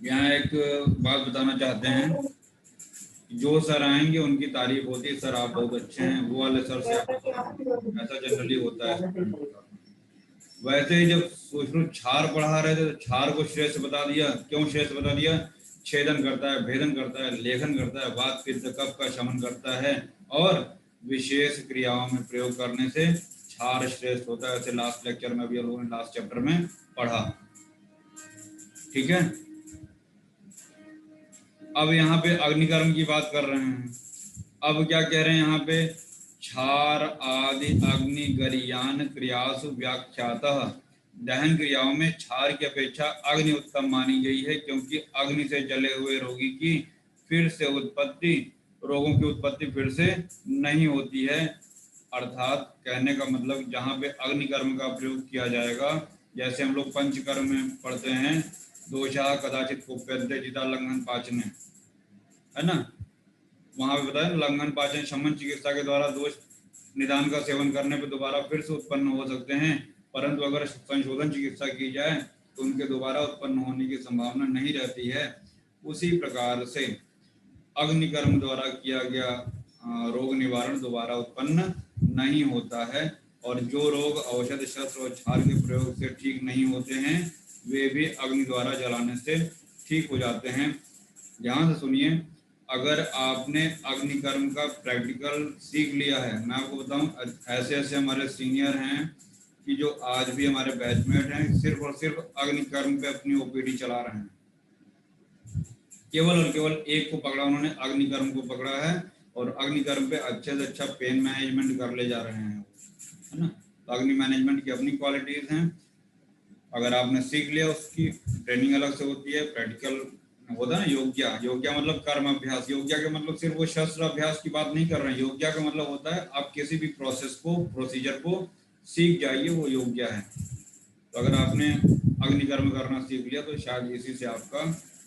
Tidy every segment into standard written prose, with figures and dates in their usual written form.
यहाँ एक बात बताना चाहते हैं, जो सर आएंगे उनकी तारीफ होती है, सर आप बहुत अच्छे हैं, वो वाले सर से आप, ऐसा जनरली होता है। वैसे ही जब सुश्रुत क्षार पढ़ा रहे थे तो क्षार को श्रेष्ठ बता दिया। क्यों श्रेष्ठ बता दिया? छेदन करता है, भेदन करता है, लेखन करता है, वात पित्त कफ का शमन करता है, और विशेष क्रियाओं में प्रयोग करने से क्षार श्रेष्ठ होता है। ऐसे लास्ट लेक्चर में भी हम लोगों ने लास्ट चैप्टर में पढ़ा। ठीक है, अब यहाँ पे अग्निकर्म की बात कर रहे हैं। अब क्या कह रहे हैं यहाँ पे? क्षार आदि अग्नि गरियान क्रियासु व्याख्यातः, दहन क्रियाओं में क्षार की अपेक्षा अग्नि उत्तम मानी गई है, क्योंकि अग्नि से जले हुए रोगी की फिर से उत्पत्ति, रोगों की उत्पत्ति फिर से नहीं होती है। अर्थात कहने का मतलब, जहाँ पे अग्निकर्म का प्रयोग किया जाएगा, जैसे हम लोग पंचकर्म में पढ़ते हैं, दोषा कदाचित कुप्यन्ते जिता लंघन पाचने, है ना, वहां पे बताया लंघन पाचन शमन चिकित्सा के द्वारा दोष निदान का सेवन करने पर दोबारा फिर से उत्पन्न हो सकते हैं, परंतु अगर संशोधन चिकित्सा की जाए तो उनके दोबारा उत्पन्न होने की संभावना नहीं रहती है। उसी प्रकार से अग्निकर्म द्वारा किया गया रोग निवारण दोबारा उत्पन्न नहीं होता है, और जो रोग औषध शस्त्र और क्षार के प्रयोग से ठीक नहीं होते हैं वे भी अग्नि द्वारा जलाने से ठीक हो जाते हैं। ध्यान से सुनिए, अगर आपने अग्निकर्म का प्रैक्टिकल सीख लिया है, मैं आपको बताऊं, ऐसे ऐसे हमारे सीनियर हैं कि जो आज भी हमारे बैचमेट हैं, सिर्फ और सिर्फ अग्निकर्म पे अपनी ओपीडी चला रहे हैं। केवल और केवल एक को पकड़ा उन्होंने, अग्निकर्म को पकड़ा है, और अग्निकर्म पे अच्छे से अच्छा पेन मैनेजमेंट कर ले जा रहे हैं, है ना। तो अग्नि मैनेजमेंट की अपनी क्वालिटीज हैं। अगर आपने सीख लिया, उसकी ट्रेनिंग अलग से होती है, प्रैक्टिकल होता है। योग्या, योग्या मतलब कर्म अभ्यास। योग्या के मतलब सिर्फ वो शस्त्र अभ्यास की बात नहीं कर रहे हैं। योग्या का मतलब होता है आप किसी भी प्रोसेस को, प्रोसीजर को सीख जाइए, वो योग्या है। तो अगर आपने अग्निकर्म करना सीख लिया तो शायद इसी से आपका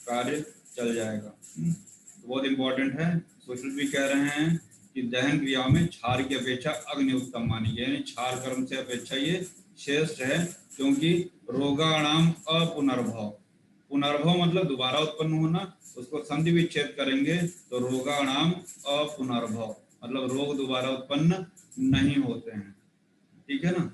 कार्य चल जाएगा। तो बहुत इंपॉर्टेंट है। सुश्रुत भी कह रहे हैं कि दहन क्रियाओं में क्षार की अपेक्षा अग्नि उत्तम मानी गई, यानी क्षार कर्म से अपेक्षा ये श्रेष्ठ है, क्योंकि रोगाणाम अपुनर्भव, पुनर्भव मतलब दोबारा उत्पन्न होना, उसको संधि विच्छेद करेंगे तो रोगाणाम अपुनर्भव मतलब रोग दोबारा उत्पन्न नहीं होते हैं। ठीक है ना।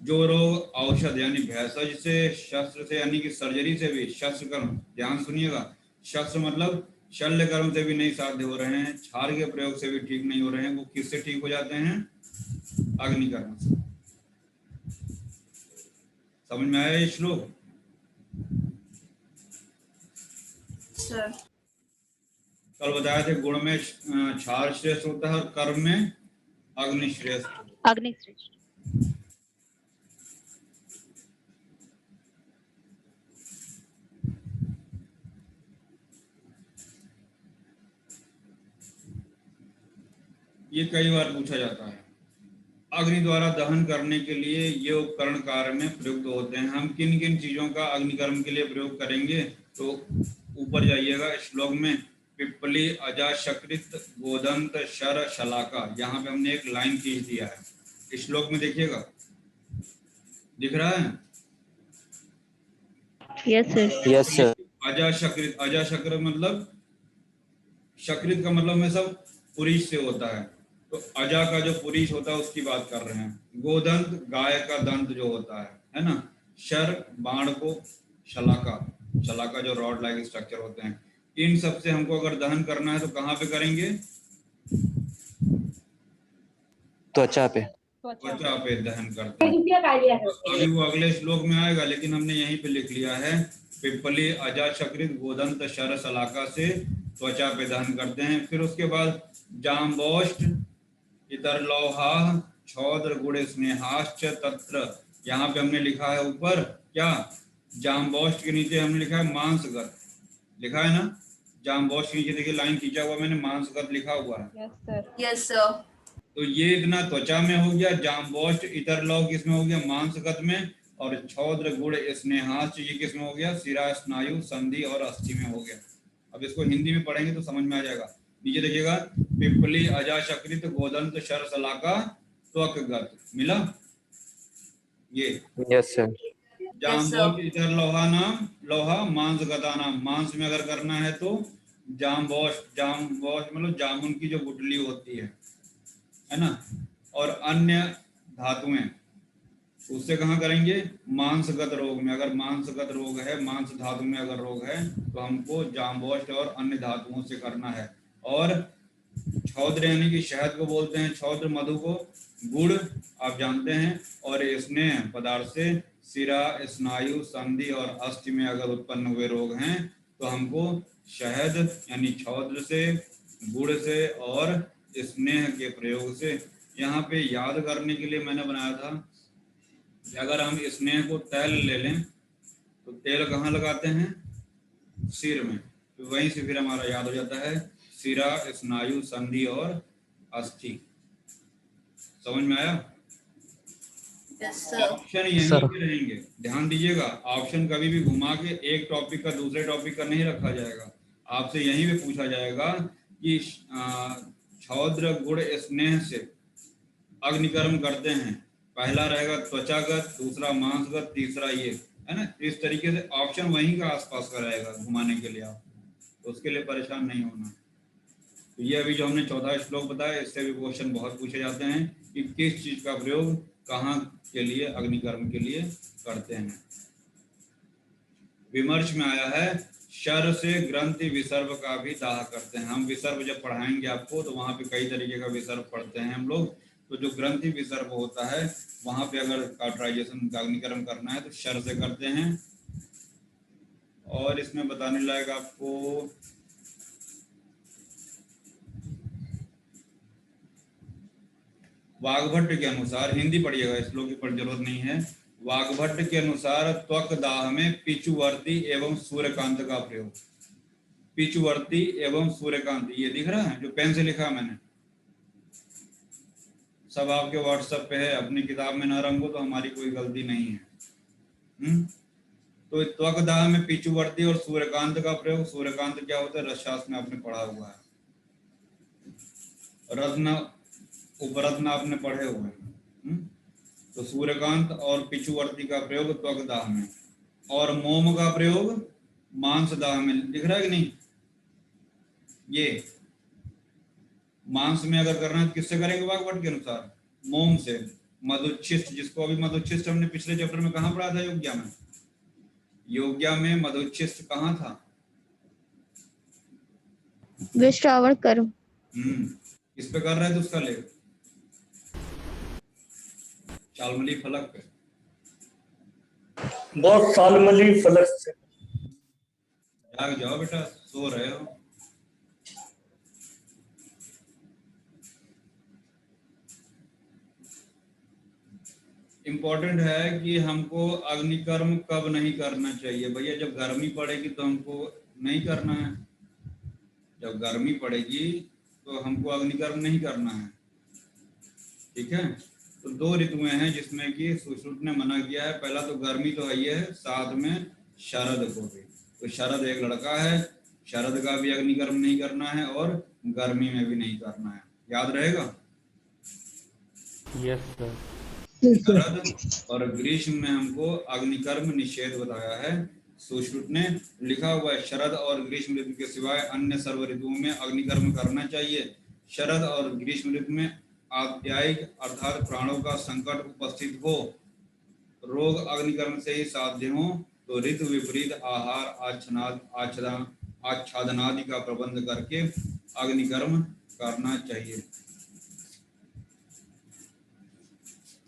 जो रोग औषध यानी भेषज से, शस्त्र से यानी कि सर्जरी से भी, शस्त्र कर्म, ध्यान सुनिएगा, शस्त्र मतलब शल्य कर्म से भी नहीं साध्य हो रहे हैं, क्षार के प्रयोग से भी ठीक नहीं हो रहे हैं, वो किससे ठीक हो जाते हैं? अग्निकर्म से। समझ में आया ये श्लोक? सर कल बताया थे गुण में क्षार श्रेष्ठ होता है और कर्म में अग्नि श्रेष्ठ। अग्नि श्रेष्ठ। ये कई बार पूछा जाता है, अग्नि द्वारा दहन करने के लिए ये उपकरण कार्य में प्रयुक्त होते हैं, हम किन किन चीजों का अग्निकर्म के लिए प्रयोग करेंगे? तो ऊपर जाइएगा श्लोक में, पिप्पली अजाशकृत गोदंत शर शलाका, यहाँ पे हमने एक लाइन खींच दिया है। श्लोक में देखिएगा, दिख रहा है? Yes sir. Yes sir. अजाशकृत, अजाशकृत मतलब, शकृत का मतलब में सब पुरुष से होता है, तो अजा का जो पुरुष होता है उसकी बात कर रहे हैं। गोदंत गाय का दंत जो होता है ना। शर बाण को, शलाका, शलाका जो रॉड लाइक स्ट्रक्चर होते हैं, इन सब से हमको अगर दहन करना है तो कहाँ पे करेंगे? त्वचा पे, त्वचा पे दहन करते हैं। तो अभी वो अगले श्लोक में आएगा, लेकिन हमने यहीं पे लिख लिया है, पिप्पली अजाशकृत गोदंत शर शलाका से त्वचा पे दहन करते हैं। फिर उसके बाद जाम्बोष्ट इतर लौहा क्षौद्र गुण स्नेहाश्च तत्र, यहाँ पे हमने लिखा है ऊपर क्या, जाम्बोष्ट के नीचे हमने लिखा है मांसगत, लिखा है ना। जाम्बोष्ट के नीचे देखिए लाइन खींचा हुआ मैंने, मांसगत लिखा हुआ है। Yes sir. Yes sir. तो ये इतना त्वचा में हो गया, जाम्बोष्ट इतर लौह किसमें हो गया? मांसगत में, और क्षौद्र गुण स्नेहाश्च ये किसमें हो गया? शिरा स्नायु संधि और अस्थि में हो गया। अब इसको हिंदी में पढ़ेंगे तो समझ में आ जाएगा। नीचे देखिएगा, पिप्पली अजाशकृत गोदंत शर शलाका त्वकगत, मिला ये? Yes sir. जाम्बोज इधर लोहा नाम, लोहा मांस गदा नाम। मांस में अगर करना है तो जाम्बोज, जाम्बोज मतलब जामुन की जो गुठली होती है ना। और अन्य धातुएं, उससे कहाँ करेंगे, मांसगत रोग में। अगर मांसगत रोग है, मांस धातु में अगर रोग है तो हमको जाम्बोस्ट और अन्य धातुओं से करना है। और छौद्र यानी कि शहद को बोलते हैं छौद्र, मधु को गुड़ आप जानते हैं। और स्नेह पदार्थ से सिरा, स्नायु, संधि और अस्थि में अगर उत्पन्न हुए रोग हैं तो हमको शहद यानी छौद्र से, गुड़ से और स्नेह के प्रयोग से। यहाँ पे याद करने के लिए मैंने बनाया था कि अगर हम स्नेह को तेल ले लें तो तेल कहाँ लगाते हैं, सिर में। तो वहीं से फिर हमारा याद हो जाता है सिरा, स्नायु, संधि और अस्थि। समझ में आया? Yes, sir. ऑप्शन यहीं सर। पे रहेंगे, ध्यान दीजिएगा। ऑप्शन कभी भी घुमा के एक टॉपिक का दूसरे टॉपिक का नहीं रखा जाएगा। आपसे यहीं पे पूछा जाएगा कि छौद्र गुड़ स्नेह से अग्निकर्म करते हैं। पहला रहेगा त्वचागत, दूसरा मांसगत, तीसरा ये, है ना। इस तरीके से ऑप्शन वहीं का आसपास का रहेगा घुमाने के लिए आप, तो उसके लिए परेशान नहीं होना। तो ये अभी जो हमने 14 श्लोक बताया, इससे भी क्वेश्चन बहुत पूछे जाते हैं कि किस चीज का प्रयोग कहाँ के लिए, अग्निकर्म के लिए करते हैं। विमर्श में आया है शर से ग्रंथि विसर्ग का भी दाह करते हैं। हम विसर्ग जब पढ़ाएंगे आपको तो वहां पे कई तरीके का विसर्ग पढ़ते हैं हम लोग। तो जो ग्रंथि विसर्ग होता है वहां पे अगर कार्टराइजेशन का अग्निकर्म करना है तो शर से करते हैं। और इसमें बताने लायक आपको वाग्भट्ट के अनुसार, हिंदी पढ़िएगा, श्लोक की पर जरूरत नहीं है। वाग्भट्ट के अनुसार त्वक दाह में पिचुवर्ती एवं सूर्यकांत का प्रयोग। पिचुवर्ती एवं सूर्यकांत, ये दिख रहा है जो पेन से लिखा मैंने, सब आपके व्हाट्सएप पे है। अपनी किताब में ना रंगो तो हमारी कोई गलती नहीं है। तो त्वक दाह में पिचुवर्ती और सूर्यकांत का प्रयोग। सूर्यकांत क्या होता है, रसशास्त्र में आपने पढ़ा हुआ है। रत्न, उपरत्न आपने पढ़े हुए हैं। तो सूर्यकांत और पिचुवर्ती का प्रयोग त्वक दाह में, और मोम का प्रयोग मांस दाह में। दिख रहा है कि नहीं, ये मांस में अगर करना है तो किससे करेंगे वाग्भट्ट के अनुसार, मोम से। मधुच्छिष्ट, जिसको अभी मधुच्छिष्ट हमने पिछले चैप्टर में कहाँ पढ़ा था, योग्या में। योग्या में मधुच्छिष्ट कहाँ था, विश्रावण कर्म। किस पे कर रहे थे उसका लेख, शाल्मली फलक पे। बहुत शाल्मली फलक से। जाग जाओ बेटा, सो रहे हो। इम्पोर्टेंट है कि हमको अग्निकर्म कब नहीं करना चाहिए भैया, जब गर्मी पड़ेगी तो हमको नहीं करना है। जब गर्मी पड़ेगी तो हमको अग्निकर्म नहीं करना है, ठीक है। तो 2 ऋतुएं हैं जिसमें कि सुश्रुत ने मना किया है। पहला तो गर्मी तो है ही है, साथ में शरद को भी। तो शरद एक लड़का है, शरद का भी अग्निकर्म नहीं करना है और गर्मी में भी नहीं करना है, याद रहेगा। Yes sir. शरद और ग्रीष्म में हमको अग्निकर्म निषेध बताया है। सुश्रुत ने लिखा हुआ है शरद और ग्रीष्म ऋतु के सिवाय अन्य सर्व ऋतुओं में अग्निकर्म करना चाहिए। शरद और ग्रीष्म ऋतु में आप्यायिक अर्थात प्राणों का संकट उपस्थित हो, रोग अग्निकर्म से ही साध्य हो, तो ऋतु विपरीत आहार आच्छादनादि का प्रबंध करके अग्निकर्म करना चाहिए।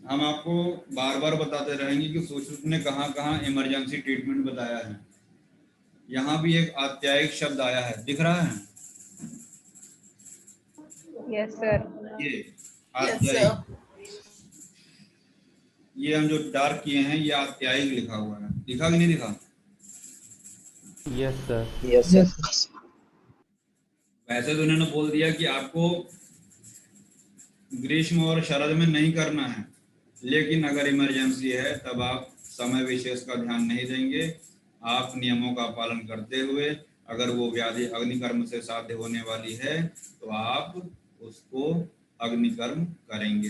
हम आपको बार बार बताते रहेंगे कि सुश्रुत ने कहाँ कहाँ इमरजेंसी ट्रीटमेंट बताया है। यहाँ भी एक आप्यायिक शब्द आया है, दिख रहा है, यस सर। ये Yes, आप्यायिक। sir. ये हम जो डार्क किए हैं ये आप्यायिक लिखा हुआ है, दिखा कि नहीं दिखा। Yes sir. यस वैसे तो उन्होंने बोल दिया कि आपको ग्रीष्म और शरद में नहीं करना है, लेकिन अगर इमरजेंसी है तब आप समय विशेष का ध्यान नहीं देंगे। आप नियमों का पालन करते हुए अगर वो व्याधि अग्निकर्म से साध्य होने वाली है तो आप उसको अग्निकर्म करेंगे,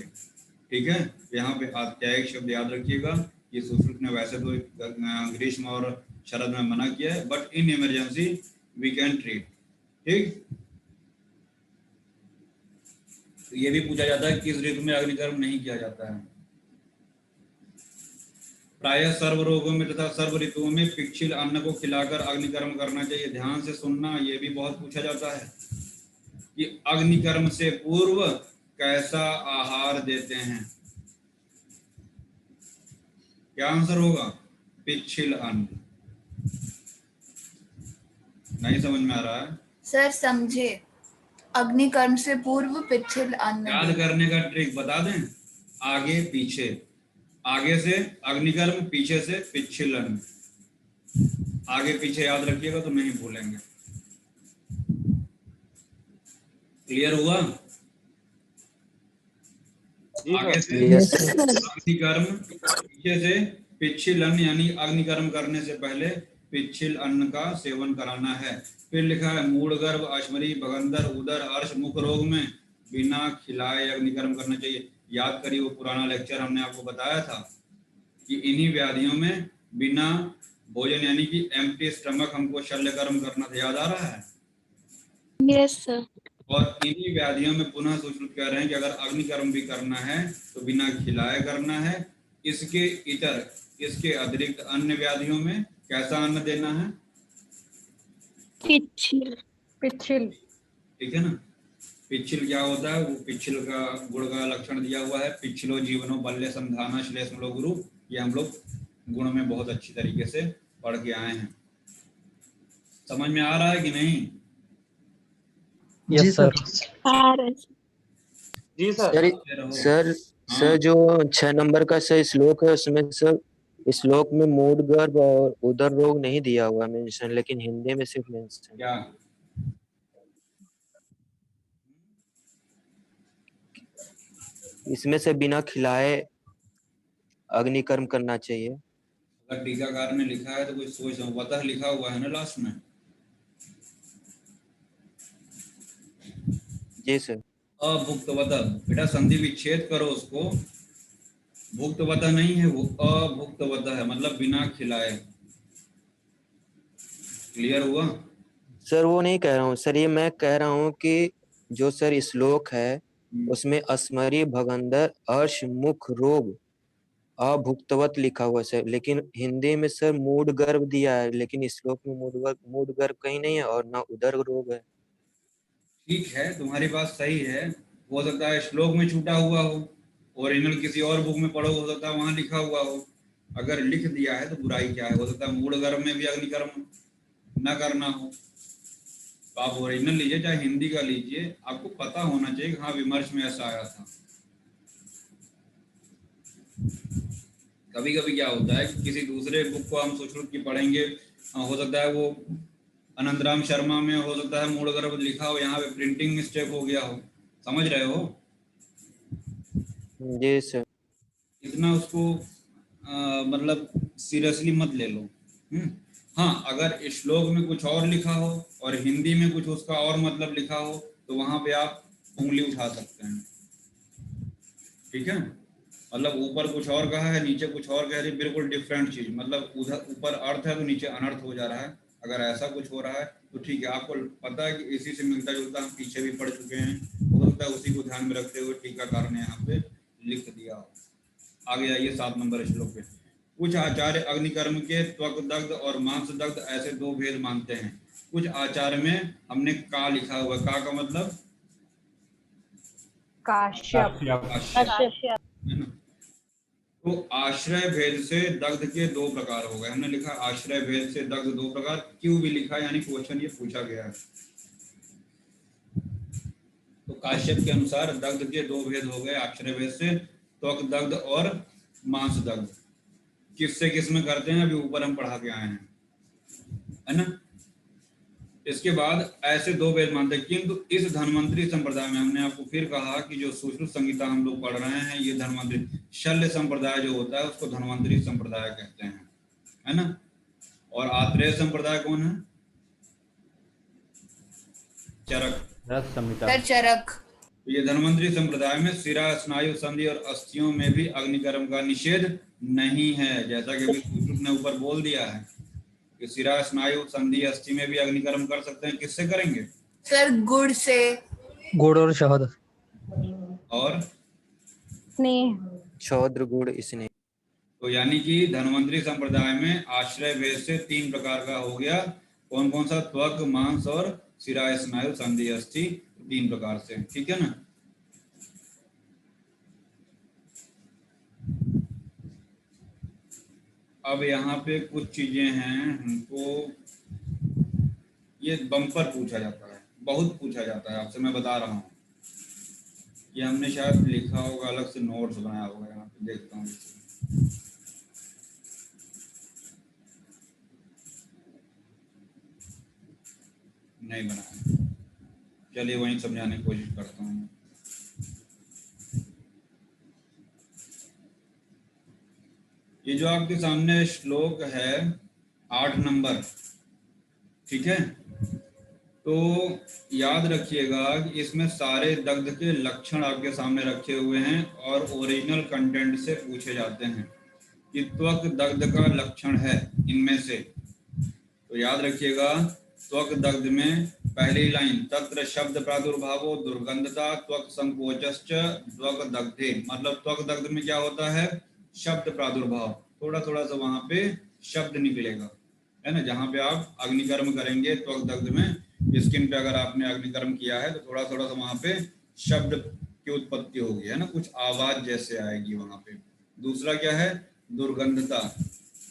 ठीक है। यहाँ पे आप्यायिक शब्द याद रखिएगा, ये सुश्रुत ने वैसे तो ग्रीष्म और शरद में मना किया है, but in emergency we can treat. ठीक, तो ये भी पूछा जाता है किस ऋतु में अग्निकर्म नहीं किया जाता है। प्रायः सर्व रोगों में तथा सर्व ऋतुओं में पिक्षिल अन्न को खिलाकर अग्निकर्म करना चाहिए। ध्यान से सुनना, ये भी बहुत पूछा जाता है कि अग्निकर्म से पूर्व कैसा आहार देते हैं। क्या आंसर होगा? पिक्षिल अन्न। नहीं समझ में आ रहा है? सर समझे, अग्निकर्म से पूर्व पिच्छिल अन्न। याद करने का ट्रिक बता दें, आगे पीछे, आगे से अग्निकर्म, पीछे से पिच्छिल अन्न। आगे पीछे याद रखिएगा तो नहीं भूलेंगे। क्लियर हुआ? आगे से अग्निकर्म, पीछे से पिच्छिल अन्न, यानी अग्निकर्म करने से पहले पिच्छिल अन्न का सेवन कराना है। फिर लिखा है मूढ़गर्भ, अश्मरी, भगंदर, उदर, अर्श, मुख रोग में बिना खिलाए अग्निकर्म करना चाहिए। याद करिए वो पुराना लेक्चर हमने आपको बताया था कि इन्हीं व्याधियों में बिना भोजन यानी कि एम्प्टी स्टमक हमको शल्य कर्म करना था। याद आ रहा है? Yes sir. और इन्हीं व्याधियों में पुनः सुश्रुत कह रहे हैं कि अगर अग्निकर्म भी करना है तो बिना खिलाए करना है। इसके इतर, इसके अतिरिक्त अन्य व्याधियों में कैसा अन्न देना है? पिच्छिल। पिच्छिल। ठीक है ना? पिच्छिल क्या होता है? वो पिच्छिल का गुण का लक्षण दिया हुआ है, पिच्छिलो जीवनो बल्ले संधाना श्लेष्म गुरु। ये हम लोग गुण में बहुत अच्छी तरीके से पढ़ के आए हैं। समझ में आ रहा है कि नहीं? Yes sir. जी सर। सर सर जो 6 नंबर का सर श्लोक है उसमें सर श्लोक में मूढ़गर्भ और उदर रोग नहीं दिया हुआ मेंशन, लेकिन हिंदी में सिर्फ मेंशन। क्या? इसमें से बिना खिलाए अग्निकर्म करना चाहिए। अगर टीकाकार ने लिखा है तो कुछ सोच वतः लिखा हुआ है ना लास्ट में। जी सर। अभुक्तवतः, बेटा संधि विच्छेद करो उसको। भुक्तवतः नहीं है, वो अभुक्तवतः है, मतलब बिना खिलाए। क्लियर हुआ? सर वो नहीं कह रहा हूँ सर, ये मैं कह रहा हूँ कि जो सर श्लोक है उसमें अस्मरी, भगंदर, अर्श, मुख रोग अभुक्तवत लिखा हुआ सर, लेकिन हिंदी में सर मूढ़गर्भ दिया है, लेकिन श्लोक में मूढ़गर्भ कहीं नहीं है और ना उदर रोग है। ठीक है, तुम्हारी बात सही है। हो सकता है श्लोक में छूटा हुआ हो, ओरिजिनल किसी और बुक में पढ़ो, हो सकता है वहां लिखा हुआ हो। अगर लिख दिया है तो बुराई क्या है? हो सकता है मूढ़गर्भ में भी अग्निकर्म न करना हो। तो आप ओरिजिनल लीजिए, चाहे हिंदी का लीजिए, आपको पता होना चाहिए कि हाँ विमर्श में ऐसा आया था। कभी कभी क्या होता है कि किसी दूसरे बुक को हम सुश्रुत की पढ़ेंगे, हो सकता है वो अनंतराम शर्मा में हो सकता है मूढ़गर्भ लिखा हो, यहाँ पे प्रिंटिंग मिस्टेक हो गया हो। समझ रहे हो? जी सर। इतना उसको मतलब सीरियसली मत ले लो। हाँ, अगर श्लोक में कुछ और लिखा हो और हिंदी में कुछ उसका और मतलब लिखा हो तो वहां पे आप उंगली उठा सकते हैं। ठीक है? मतलब ऊपर कुछ और कहा है, नीचे कुछ और कह रही, बिल्कुल डिफरेंट चीज। मतलब उधर ऊपर अर्थ है तो नीचे अनर्थ हो जा रहा है। अगर ऐसा कुछ हो रहा है तो ठीक है, आपको पता है कि इसी से मिलता जुलता हम पीछे भी पढ़ चुके हैं, हो सकता है उसी को ध्यान में रखते हुए टीकाकार ने यहाँ पे लिख दिया हो। आगे आइए 7 नंबर श्लोक पे। कुछ आचार्य अग्निकर्म के त्वक दग्ध और मांस दग्ध ऐसे 2 भेद मानते हैं। कुछ आचार्य में हमने का लिखा हुआ, का मतलब काश्यप। है ना? तो आश्रय भेद से दग्ध के 2 प्रकार हो गए। हमने लिखा आश्रय भेद से दग्ध 2 प्रकार, क्यों भी लिखा, यानी क्वेश्चन ये पूछा गया है। तो काश्यप के अनुसार दग्ध के 2 भेद हो गए आश्रय भेद से, त्वक दग्ध और मांस दग्ध। किससे किस में करते हैं अभी ऊपर हम पढ़ा के आए हैं, है ना? इसके बाद ऐसे 2 भेद मानते हैं, किंतु इस धन्वंतरी संप्रदाय में हमने आपको फिर कहा कि जो सुश्रुत संहिता हम लोग पढ़ रहे हैं, ये धन्वंतरी शल्य संप्रदाय जो होता है उसको धन्वंतरी संप्रदाय कहते हैं, है ना? और आत्रेय संप्रदाय कौन है? चरक। रस संहिता। चरक। ये धन्वंतरी संप्रदाय में शिरा, स्नायु, संधि और अस्थियों में भी अग्निकर्म का निषेध नहीं है, जैसा कि अभी सूत्रक ने ऊपर बोल दिया है कि शिरा स्नायु संधि अस्थि में भी अग्निकर्म कर सकते हैं। किससे करेंगे? सर गुड़ से। गुड़ और शहद। और स्नेह। शौद्र गुड़ स्नेह। तो यानी कि धन्वंतरी संप्रदाय में आश्रय भेद से 3 प्रकार का हो गया। कौन कौन सा? त्वक, मांस और शिरा स्नायु संधि अस्थि, 3 प्रकार से। ठीक है ना? अब यहाँ पे कुछ चीजें हैं, हमको ये बम्पर पूछा जाता है, बहुत पूछा जाता है आपसे, मैं बता रहा हूँ। ये हमने शायद लिखा होगा, अलग से नोट्स बनाया होगा, यहाँ पे देखता हूँ। नहीं बनाया, चलिए वहीं समझाने की कोशिश करता हूँ। ये जो आपके सामने श्लोक है 8 नंबर, ठीक है, तो याद रखिएगा कि इसमें सारे दग्ध के लक्षण आपके सामने रखे हुए हैं और ओरिजिनल कंटेंट से पूछे जाते हैं कि त्वक दग्ध का लक्षण है इनमें से। तो याद रखिएगा, त्वक दग्ध में पहली लाइन, तत्र शब्द प्रादुर्भावो दुर्गंधता त्वक संकोचश्च त्वक दग्धे, मतलब त्वक दग्ध में क्या होता है? शब्द प्रादुर्भाव, थोड़ा थोड़ा सा वहां पे शब्द निकलेगा, है ना। जहां पे आप अग्निकर्म करेंगे त्वक दग्ध में, स्किन पे अगर आपने अग्निकर्म किया है तो थोड़ा थोड़ा सा वहां पे शब्द की उत्पत्ति होगी, है ना, कुछ आवाज जैसे आएगी वहां पे। दूसरा क्या है? दुर्गंधता,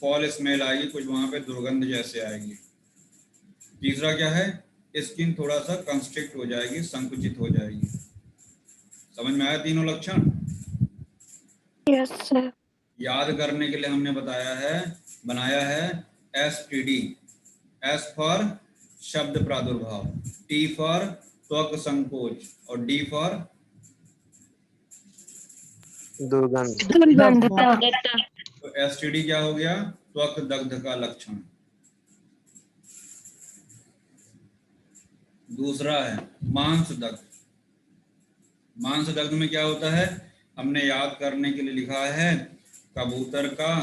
फॉल स्मेल आएगी, कुछ वहां पे दुर्गंध जैसे आएगी। तीसरा क्या है? स्किन थोड़ा सा कंस्ट्रिक्ट हो जाएगी, संकुचित हो जाएगी। समझ में आया तीनों लक्षण? Yes sir. याद करने के लिए हमने बनाया है STD, S फॉर शब्द प्रादुर्भाव, T फॉर त्वक संकोच और D फॉर दुर्गंध। दुर्गंधता। तो STD क्या हो गया? त्वक दग्ध का लक्षण। दूसरा है मांस दग्ध। मांस दग्ध में क्या होता है? हमने याद करने के लिए लिखा है, कबूतर का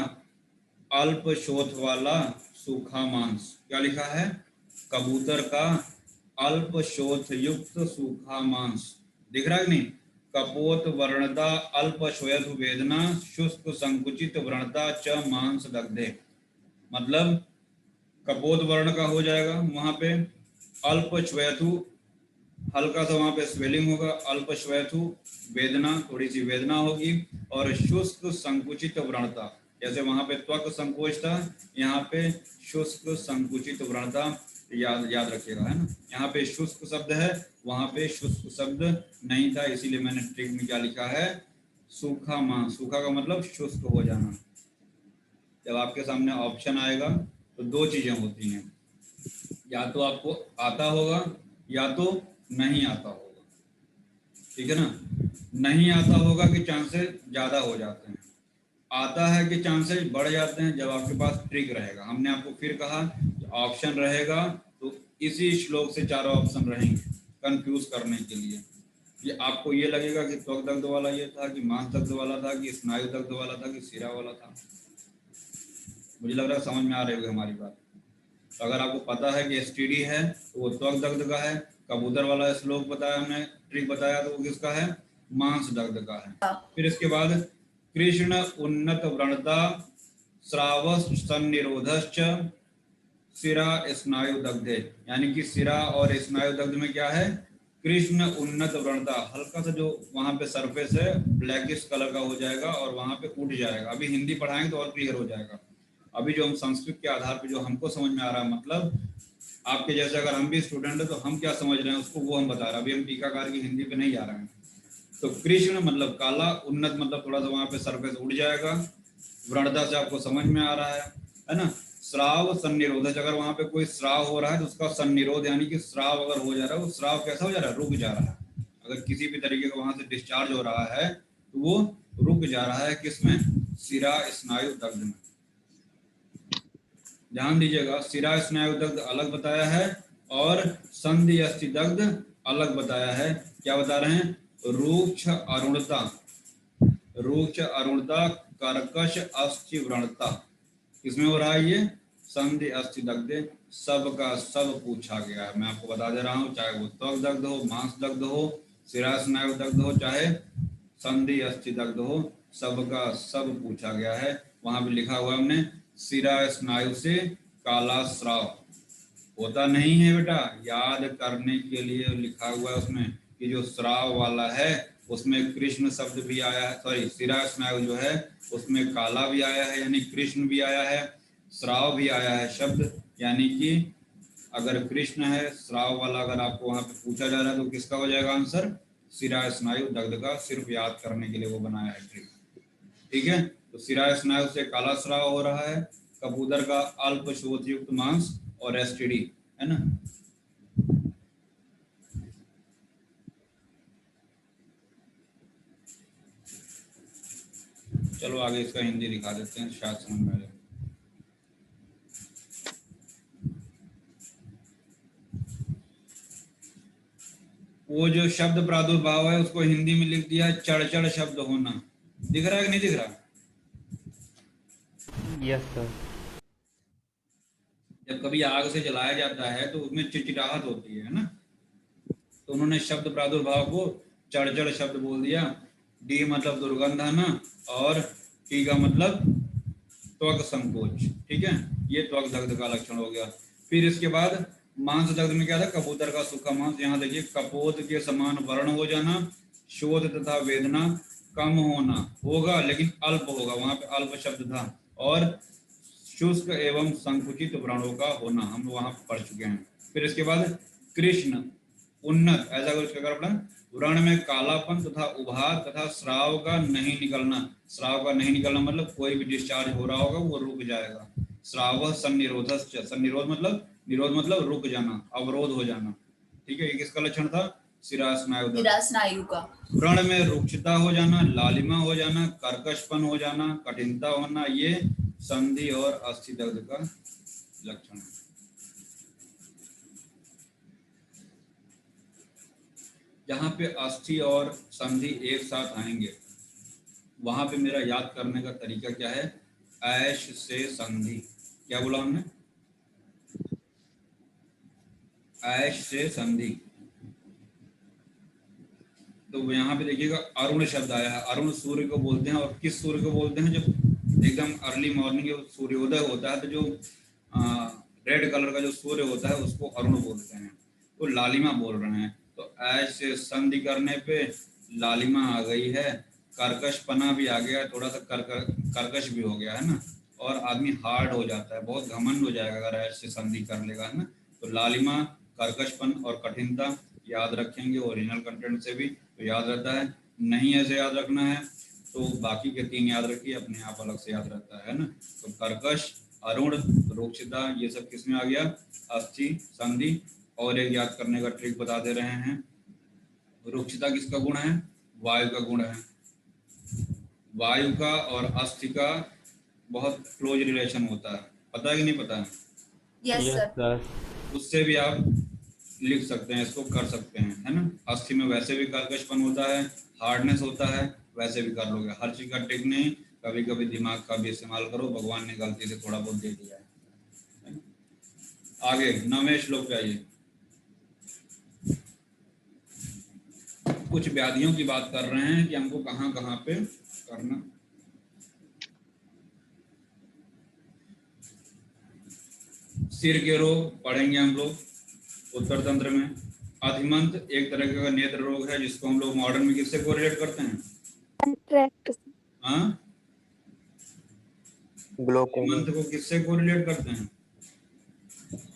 अल्प शोथ वाला सूखा मांस। क्या लिखा है? कबूतर का अल्प शोथ युक्त सूखा मांस। दिख रहा है कि नहीं? कपोत वर्णता अल्प श्वेत वेदना शुष्क संकुचित व्रणता च मांस दग्धे, मतलब कपोत वर्ण का हो जाएगा वहां पे, अल्प श्वेतु हल्का सा वहां पे स्वेलिंग होगा, अल्प श्वेतु वेदना, थोड़ी सी वेदना होगी, और शुष्क संकुचित व्रणता, जैसे वहां पे त्वक संकोच था, यहाँ पे शुष्क संकुचित व्रणता। याद रखिएगा, है ना। यहाँ पे शुष्क शब्द है, वहां पे शुष्क शब्द नहीं था, इसीलिए मैंने ट्रिक में क्या लिखा है? सूखा मांस। सूखा का मतलब शुष्क हो जाना। जब आपके सामने ऑप्शन आएगा तो 2 चीजें होती हैं, या तो आपको आता होगा या तो नहीं आता होगा, ठीक है ना। नहीं आता होगा कि चांसेस ज्यादा हो जाते हैं, आता है कि चांसेस बढ़ जाते हैं जब आपके पास ट्रिक रहेगा। हमने आपको फिर कहा ऑप्शन रहेगा तो इसी श्लोक से 4 ऑप्शन रहेंगे कंफ्यूज करने के लिए। ये आपको ये लगेगा कि त्वक दग्ध वाला ये था, कि मांस दग्ध वाला था, कि स्नायु दग्ध वाला था, कि शिरा वाला था। मुझे लग रहा है समझ में आ रही होगी हमारी बात। तो अगर आपको पता है कि STD है तो वो त्वक दग्ध का है, कबूतर वाला श्लोक बताया हमने, ट्रिक बताया, तो वो किसका है? मांस दग्ध का है। फिर इसके बाद कृष्ण उन्नत व्रणता श्रावस सन्निरोधश्च शिरा स्नायु दग्धे, यानी कि शिरा और स्नायु दग्ध में क्या है? कृष्ण उन्नत व्रणता, हल्का सा जो वहां पे सरफेस है ब्लैकिश कलर का हो जाएगा और वहां पे उठ जाएगा। अभी हिंदी पढ़ाएंगे तो और क्लियर हो जाएगा। अभी जो हम संस्कृत के आधार पे जो हमको समझ में आ रहा है, मतलब आपके जैसे अगर हम भी स्टूडेंट है तो हम क्या समझ रहे हैं उसको वो हम बता रहे हैं। अभी हम टीकाकार की हिंदी पे नहीं जा रहे हैं। तो कृष्ण मतलब काला, उन्नत मतलब थोड़ा सा वहां पे सरफेस उड़ जाएगा, व्रणता से आपको समझ में आ रहा है ना। श्राव सन्निरोध, अगर वहां पे कोई श्राव हो रहा है तो उसका सन्निरोध, यानी कि श्राव अगर हो जा रहा है, वो श्राव कैसा हो जा रहा है? रुक जा रहा है। अगर किसी भी तरीके का वहां से डिस्चार्ज हो रहा है तो वो रुक जा रहा है। किसमें? शिरा स्नायु दग्ध में। ध्यान दीजिएगा, शिरा स्नायु दग्ध अलग बताया है और संधि अस्थि दग्ध अलग बताया है। क्या बता रहे हैं? रूक्ष अरुणता, रूक्ष अरुणता कर्कश अस्थि व्रणता, किसमें हो रहा है ये? संधि अस्थि दग्धे, सब का सब पूछा गया है। मैं आपको बता दे रहा हूँ, चाहे वो त्वक दग्ध हो, मांस दग्ध हो, शिरा स्नायु दग्ध हो, चाहे संधि अस्थि दग्ध हो, सब का सब पूछा गया है। वहां पे लिखा हुआ हमने शिरा स्नायु से काला स्राव होता नहीं है बेटा, याद करने के लिए लिखा हुआ है उसमें कि जो स्राव वाला है उसमें कृष्ण शब्द भी आया है, सॉरी शिरा स्नायु जो है उसमें काला भी आया है यानी कृष्ण भी आया है, स्राव भी आया है शब्द, यानी कि अगर कृष्ण है, स्राव वाला अगर आपको वहां पे पूछा जा रहा है तो किसका हो जाएगा आंसर? शिरा स्नायु दग्ध का, सिर्फ याद करने के लिए वो बनाया है ट्रिक। ठीक है, तो शिरा स्नायु से काला स्राव हो रहा है, कबूतर का अल्प शोथ युक्त मांस और एसटीडी, है ना। चलो आगे इसका हिंदी दिखा देते हैं, शायद समझ में आ जाए। वो जो शब्द प्रादुर्भाव है उसको हिंदी में लिख दिया है चढ़ शब्द होना, दिख रहा है कि नहीं दिख रहा? Yes sir. जब कभी आग से जलाया जाता है तो उसमें चिटचिटाहट होती है ना, तो उन्होंने शब्द प्रादुर्भाव को चढ़ शब्द बोल दिया। डी मतलब दुर्गंध आना और टी का मतलब त्वक संकोच। ठीक है, ये त्वक दग्ध का लक्षण हो गया। फिर इसके बाद मांस दग्ध में क्या था? कबूतर का सूखा मांस। यहाँ देखिए कपोत के समान वर्ण हो जाना, शोध तथा वेदना कम होना, होगा लेकिन अल्प होगा, वहां पे अल्प शब्द था, और शुष्क एवं संकुचित व्रणों का होना, हम वहां पढ़ चुके हैं। फिर इसके बाद कृष्ण उन्नत, ऐसा कुछ क्या करना? व्रण में कालापन तथा उभार तथा स्राव का नहीं निकलना। स्राव का नहीं निकलना मतलब कोई भी डिस्चार्ज हो रहा होगा वो रुक जाएगा। स्राव सन्निरोधश्च, सन्निरोध मतलब निरोध मतलब रुक जाना, अवरोध हो जाना। ठीक है, ये किसका लक्षण था? शिरा स्नायु दग्ध। शिरा स्नायु का। व्रण में रुक्षता हो जाना, लालिमा हो जाना, कर्कशपन हो जाना, कठिनता होना, ये संधि और अस्थि दग्ध का लक्षण है। जहां पे अस्थि और संधि एक साथ आएंगे वहां पे मेरा याद करने का तरीका क्या है? ऐश से संधि। क्या बोला हमने? ऐश से संधि। तो यहाँ पे देखिएगा अरुण शब्द आया है। अरुण सूर्य को बोलते हैं, और किस सूर्य को बोलते हैं? जब एकदम अर्ली मॉर्निंग सूर्योदय होता है तो जो रेड कलर का जो सूर्य होता है उसको अरुण बोलते हैं। तो लालिमा बोल रहे हैं, तो ऐसे संधि करने पे लालिमा आ गई है, कर्कशपना भी आ गया, थोड़ा सा कर्कश भी हो गया है ना, और आदमी हार्ड हो जाता है, बहुत घमंड हो जाएगा अगर ऐसे संधि कर लेगा, है ना। तो लालिमा, कर्कशपन और कठिनता याद रखेंगे ओरिजिनल कंटेंट से भी, तो याद रहता है। नहीं ऐसे याद रखना है तो बाकी के तीन याद रखिए, अपने आप अलग से याद रहता है ना। तो कर्कश, अरुण, रुक्षता, ये सब किसमें आ गया? अस्थि संधि। और एक याद करने का ट्रिक बता दे रहे हैं, रुक्षता किसका गुण है? वायु का गुण है। वायु का और अस्थि का बहुत क्लोज रिलेशन होता है, पता है कि नहीं पता है? Yes sir. उससे भी आप लिख सकते हैं, इसको कर सकते हैं, है ना। अस्थि में वैसे भी कर्कशपन होता है, हार्डनेस होता है, वैसे भी कर लोगे। हर चीज का ट्रिक नहीं, कभी कभी दिमाग का भी इस्तेमाल करो, भगवान ने गलती से थोड़ा बहुत दे दिया है। आगे 9वें श्लोक पे आइए। कुछ व्याधियों की बात कर रहे हैं कि हमको कहाँ कहाँ पे करना। सिर के रोग पढ़ेंगे हम लोग उत्तर तंत्र में। अधिमंत एक तरह का नेत्र रोग है जिसको हम लोग मॉडर्न में किससे कोरिलेट करते हैं? हाँ, ग्लोकोमा। अधिमंत को किससे कोरिलेट करते हैं?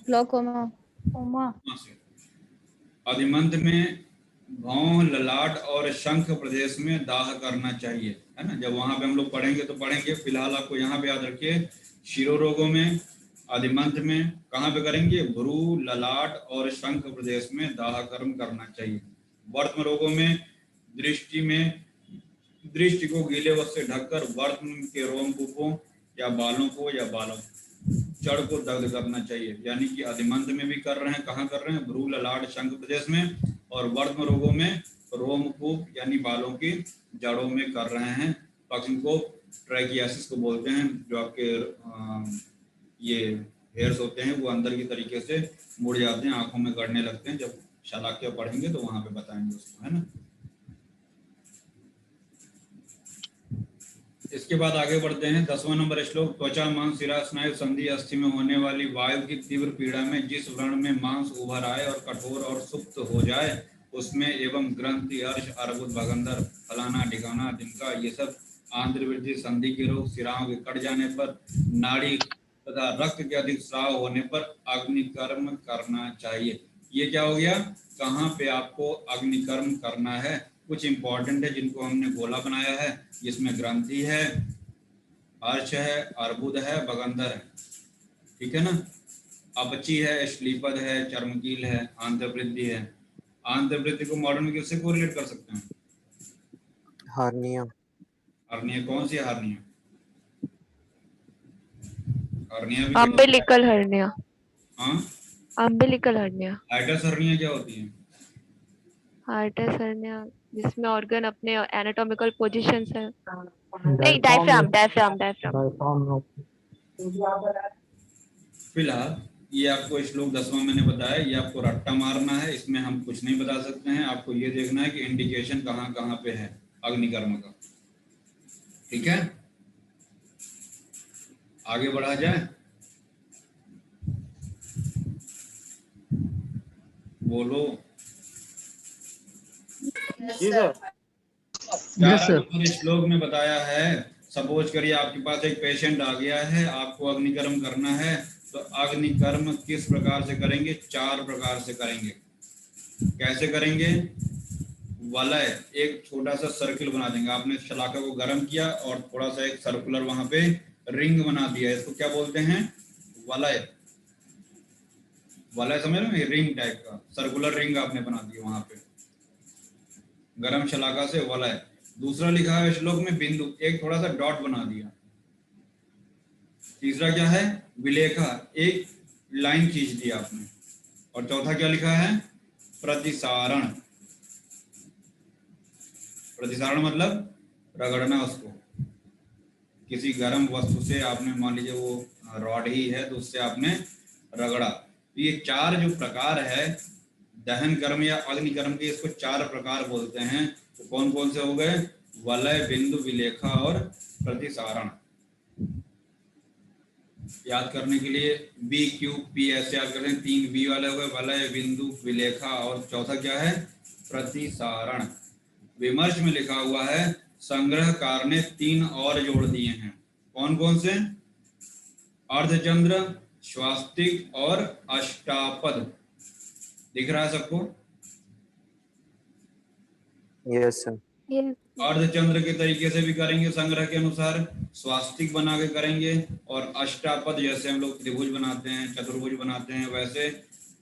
ग्लोकोमा। अधिमंत में भौं, ललाट और शंख प्रदेश में दाह करना चाहिए, है ना। जब वहां पे हम लोग पढ़ेंगे तो पढ़ेंगे, फिलहाल आपको यहाँ पे याद रखिए, शिरो रोगों में, अधिमंत में कहाँ पे करेंगे? भ्रू, ललाट और शंख प्रदेश में दाह कर्म करना चाहिए। वर्त्म रोगों में दृष्टि को गीले वस्त्र से ढककर वर्त्म के रोमकूपों या बालों को या बालों जड़ को दग्ध करना चाहिए। यानी कि अधिमंत में भी कर रहे हैं, कहाँ कर रहे हैं? भ्रू, ललाट, शंख प्रदेश में, और वर्त्म रोगों में रोमकूप यानी बालों की जड़ों में कर रहे हैं। पक्ष को ट्रैकियासिस को बोलते हैं, जो आपके ये हेयर्स होते हैं वो अंदर की तरीके से मुड़ जाते हैं, आंखों में गड़ने लगते हैं। जब शलाक्य पढ़ेंगे तो वहां पे बताएंगे उसको, है ना। इसके बाद आगे बढ़ते हैं। 10वां नंबर श्लोक। त्वचा, मांस, सिरा, स्नायु, संधि, अस्थि में होने वाली वायु की तीव्र पीड़ा में जिस व्रण में मांस उभर आए और कठोर और सुप्त हो जाए उसमें एवं ग्रंथि, अर्श, अर्बुद, भगंदर, फलाना, ढिकाना, तिनका, ये सब आंत्र वृद्धि, संधि के रोग, सिराओं के कट जाने पर, नाड़ी तथा रक्त के अधिक स्राव होने पर अग्निकर्म करना चाहिए। ये क्या हो गया, कहाँ पे आपको अग्निकर्म करना है। कुछ इंपॉर्टेंट है जिनको हमने गोला बनाया है, जिसमें ग्रंथि है, अर्श है, अर्बुद है, भगंदर है, ठीक है ना। अपची है, श्लीपद है, चर्मकील है, आंत्रवृद्धि है। आंत्रवृद्धि को मॉडर्न में किससे कोरिलेट कर सकते हैं? हार्निया। हर्निया, कौन सी हर्निया? हर्निया भी अम्बिलिकल हर्निया। हाँ, अम्बिलिकल हर्निया। हाइटस हर्निया क्या होती है? हार्टस हर्निया जिसमें ऑर्गन अपने एनाटॉमिकल पोजीशन है। नहीं, डायफ्राम, डायफ्राम, डायफ्राम। फिलहाल ये आपको श्लोक 10वां मैंने बताया, ये आपको रट्टा मारना है, इसमें हम कुछ नहीं बता सकते हैं। आपको ये देखना है कि इंडिकेशन कहाँ कहाँ पे है अग्निकर्म का, ठीक है। आगे बढ़ा जाए, बोलो। जी सर। 11 नंबर श्लोक में बताया है, सपोज करिए आपके पास एक पेशेंट आ गया है, आपको अग्निकर्म करना है, तो अग्निकर्म किस प्रकार से करेंगे? 4 प्रकार से करेंगे। कैसे करेंगे? वलय, एक छोटा सा सर्किल बना देंगे। आपने शलाका को गर्म किया और थोड़ा सा एक सर्कुलर वहां पे रिंग बना दिया, इसको क्या बोलते हैं? वलय। वलय समझ रहे हो, रिंग टाइप का सर्कुलर रिंग आपने बना दी वहां पे गरम शलाका से, वलय। दूसरा लिखा है श्लोक में बिंदु, एक थोड़ा सा डॉट बना दिया। तीसरा क्या है? विलेखा, एक लाइन खींच दी आपने। और चौथा क्या लिखा है? प्रतिसारण। प्रतिसारण मतलब रगड़ना उसको। किसी गर्म वस्तु से आपने, मान लीजिए वो रॉड ही है, तो उससे आपने रगड़ा। तो ये 4 जो प्रकार है दहन कर्म या अग्नि कर्म के, इसको 4 प्रकार बोलते हैं। तो कौन कौन से हो गए? वलय, बिंदु, विलेखा और प्रतिसारण। याद करने के लिए बी, क्यू, पी ऐसे याद करते हैं। 3 बी वाले हो गए, वलय, बिंदु, विलेखा, और चौथा क्या है? प्रतिसारण। विमर्श में लिखा हुआ है संग्रहकार ने 3 और जोड़ दिए हैं। कौन कौन से? अर्धचंद्र, स्वास्तिक और अष्टापद। दिख रहा है सबको? Yes sir. अर्धचंद्र के तरीके से भी करेंगे संग्रह के अनुसार, स्वास्तिक बना के करेंगे, और अष्टापद जैसे हम लोग त्रिभुज बनाते हैं, चतुर्भुज बनाते हैं, वैसे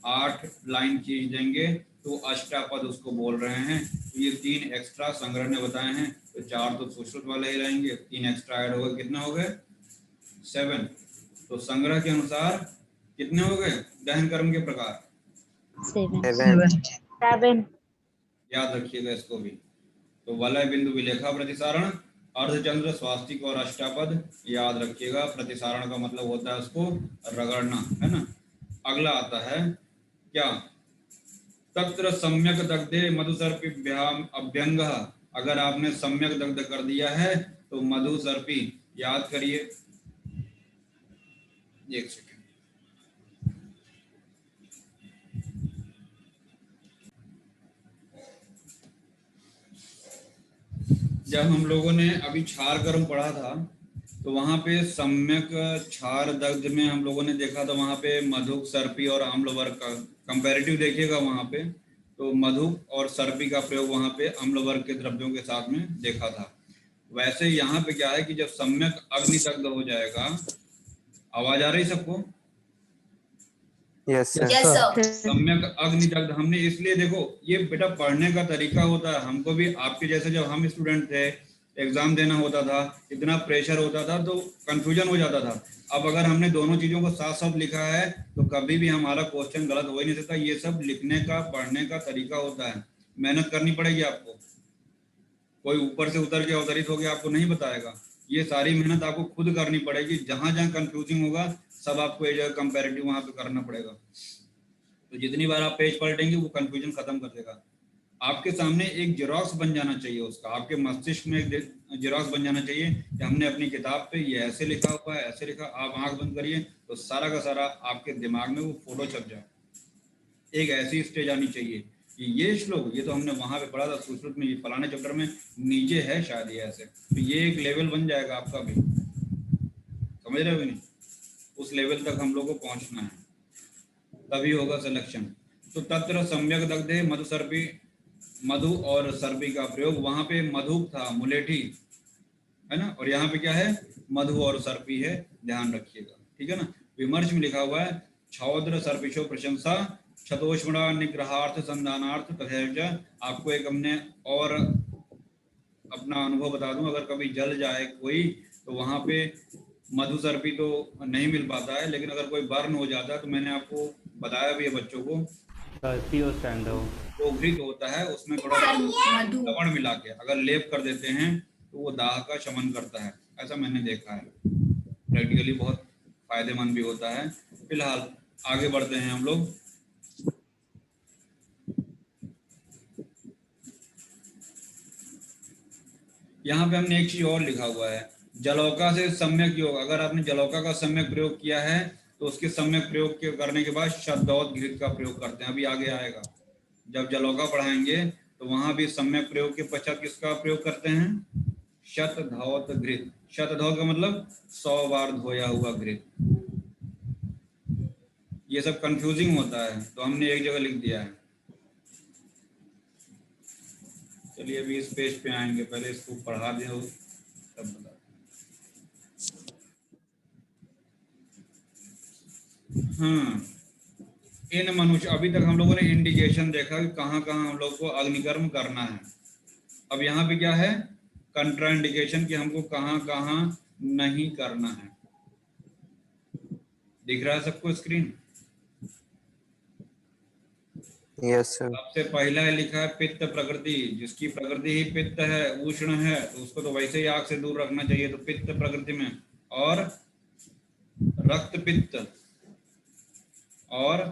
8 लाइन खींच देंगे तो अष्टापद उसको बोल रहे हैं। तो ये 3 एक्स्ट्रा संग्रह ने बताए हैं, तो 4 तो सुश्रुत वाले ही रहेंगे, 3 एक्स्ट्रा ऐड हो गए, कितने हो गए? 7। तो संग्रह के अनुसार कितने हो गए दहन कर्म के प्रकार? 7। याद रखिएगा इसको भी। तो वलय, बिंदु, विलेखा, प्रतिसारण, अर्धचंद्र, स्वास्तिक और अष्टापद याद रखिएगा। प्रतिसारण का मतलब होता है उसको रगड़ना, है ना। अगला आता है क्या? तत्र सम्यक दग्धे मधुसर्पिभ्याम अभ्यंगः। अगर आपने सम्यक दग्ध कर दिया है तो मधुसर्पी, याद करिए, एक सेकंड, जब हम लोगों ने अभी क्षार कर्म पढ़ा था तो वहां पे सम्यक क्षार दग्ध में हम लोगों ने देखा था, वहां पे मधुक, सर्पी और अम्ल वर्ग का कंपैरेटिव देखिएगा वहां पे। तो मधुक और सर्पी का प्रयोग वहां पे अम्ल वर्ग के द्रव्यों के साथ में देखा था। वैसे यहाँ पे क्या है कि जब सम्यक अग्नि दग्ध हो जाएगा, आवाज आ रही सबको? Yes sir. Yes sir. सम्यक अग्नि दग्ध हमने इसलिए, देखो ये बेटा पढ़ने का तरीका होता है। हमको भी आपके जैसे जब हम स्टूडेंट थे, एग्जाम देना होता था, इतना प्रेशर होता था तो कंफ्यूजन हो जाता था। अब अगर हमने दोनों चीजों को साथ साथ लिखा है तो कभी भी हमारा क्वेश्चन गलत हो ही नहीं सकता। ये सब लिखने का, पढ़ने का तरीका होता है, मेहनत करनी पड़ेगी आपको। कोई ऊपर से उतर के अवतरित हो गया आपको नहीं बताएगा। ये सारी मेहनत आपको खुद करनी पड़ेगी। जहां जहां कंफ्यूजिंग होगा सब आपको एक जगह कंपैरेटिव वहां पे करना पड़ेगा। तो जितनी बार आप पेज पलटेंगे वो कंफ्यूजन खत्म कर देगा। आपके सामने एक जेरॉक्स बन जाना चाहिए उसका, आपके मस्तिष्क में एक जेरॉक्स बन जाना चाहिए कि हमने अपनी किताब पे ये ऐसे लिखा हुआ है, ऐसे लिखा। आप आंख बंद करिए तो सारा का सारा आपके दिमाग में वो फोटो छप जाए। एक ऐसी स्टेज आनी चाहिए कि ये श्लोक, ये तो हमने वहां पे पढ़ा था सुश्रुत में, ये फलाने चैप्टर में नीचे है शायद ये ऐसे, तो ये एक लेवल बन जाएगा आपका भी। समझ रहे हो कि नहीं? उस लेवल तक हम लोग को पहुंचना है, तभी होगा सिलेक्शन। तो तत्र सम्यक दग्धे मधु सर्पी, मधु और सर्पी का प्रयोग, वहां पे मधु था मुलेठी है ना, और यहाँ पे क्या है मधु और सर्पी है, ध्यान रखिएगा, ठीक है ना। विमर्श में लिखा हुआ है छौद्र सर्पिशो प्रशंसा क्षतोष्मणा निग्रहार्थ संधानार्थ तथा। आपको एक हमने और अपना अनुभव बता दूं, अगर कभी जल जाए कोई तो वहां पे मधु सर्पी तो नहीं मिल पाता है, लेकिन अगर कोई बर्न हो जाता है तो मैंने आपको बताया भी है बच्चों को, सर्पी और सैंडल वो घृत होता है, उसमें थोड़ा मधु लवण मिला के अगर लेप कर देते हैं तो वो दाह का शमन करता है, ऐसा मैंने देखा है। प्रैक्टिकली बहुत फायदेमंद भी होता है। फिलहाल आगे बढ़ते हैं हम लोग। यहाँ पे हमने एक चीज और लिखा हुआ है, जलौका से सम्यक योग। अगर आपने जलौका का सम्यक प्रयोग किया है तो उसके सम्यक प्रयोग के करने के बाद शतधौत घृत का प्रयोग करते हैं, अभी आगे आएगा। जब जलौका पढ़ाएंगे तो वहां भी सम्यक प्रयोग के पश्चात किसका प्रयोग करते हैं? शतधौत घृत। शतधौत का मतलब 100 बार धोया हुआ घृत। ये सब कंफ्यूजिंग होता है तो हमने एक जगह लिख दिया है। चलिए अभी इस पेज पे आएंगे, पहले इसको पढ़ा दें तब बता। हाँ, इन मनुष्य, अभी तक हम लोगों ने इंडिकेशन देखा कि कहाँ कहाँ हम लोग को अग्निकर्म करना है। अब यहाँ पे क्या है? कंट्राइंडिकेशन कि हमको कहाँ कहाँ नहीं करना है। दिख रहा है सबको स्क्रीन? Yes sir. सबसे पहला लिखा है पित्त प्रकृति, जिसकी प्रकृति ही पित्त है, उष्ण है, तो उसको तो वैसे ही आग से दूर रखना चाहिए, तो पित्त प्रकृति में। और रक्त पित्त, और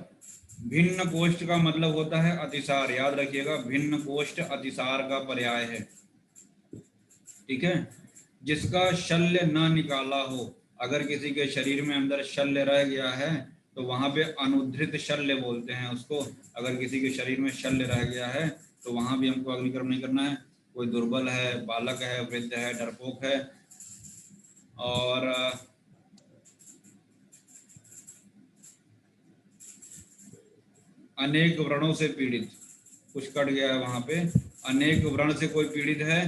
भिन्न कोष्ठ का मतलब होता है अतिसार, याद रखिएगा, भिन्न कोष्ठ अतिसार का पर्याय है, ठीक है। जिसका शल्य न निकाला हो, अगर किसी के शरीर में अंदर शल्य रह गया है तो वहां पे अनुद्धृत शल्य बोलते हैं उसको। अगर किसी के शरीर में शल्य रह गया है तो वहां भी हमको अग्निकर्म नहीं करना है। कोई दुर्बल है, बालक है, वृद्ध है, डरपोक है, और अनेक व्रणों से पीड़ित, कुछ कट गया है वहां पे, अनेक व्रण से कोई पीड़ित है।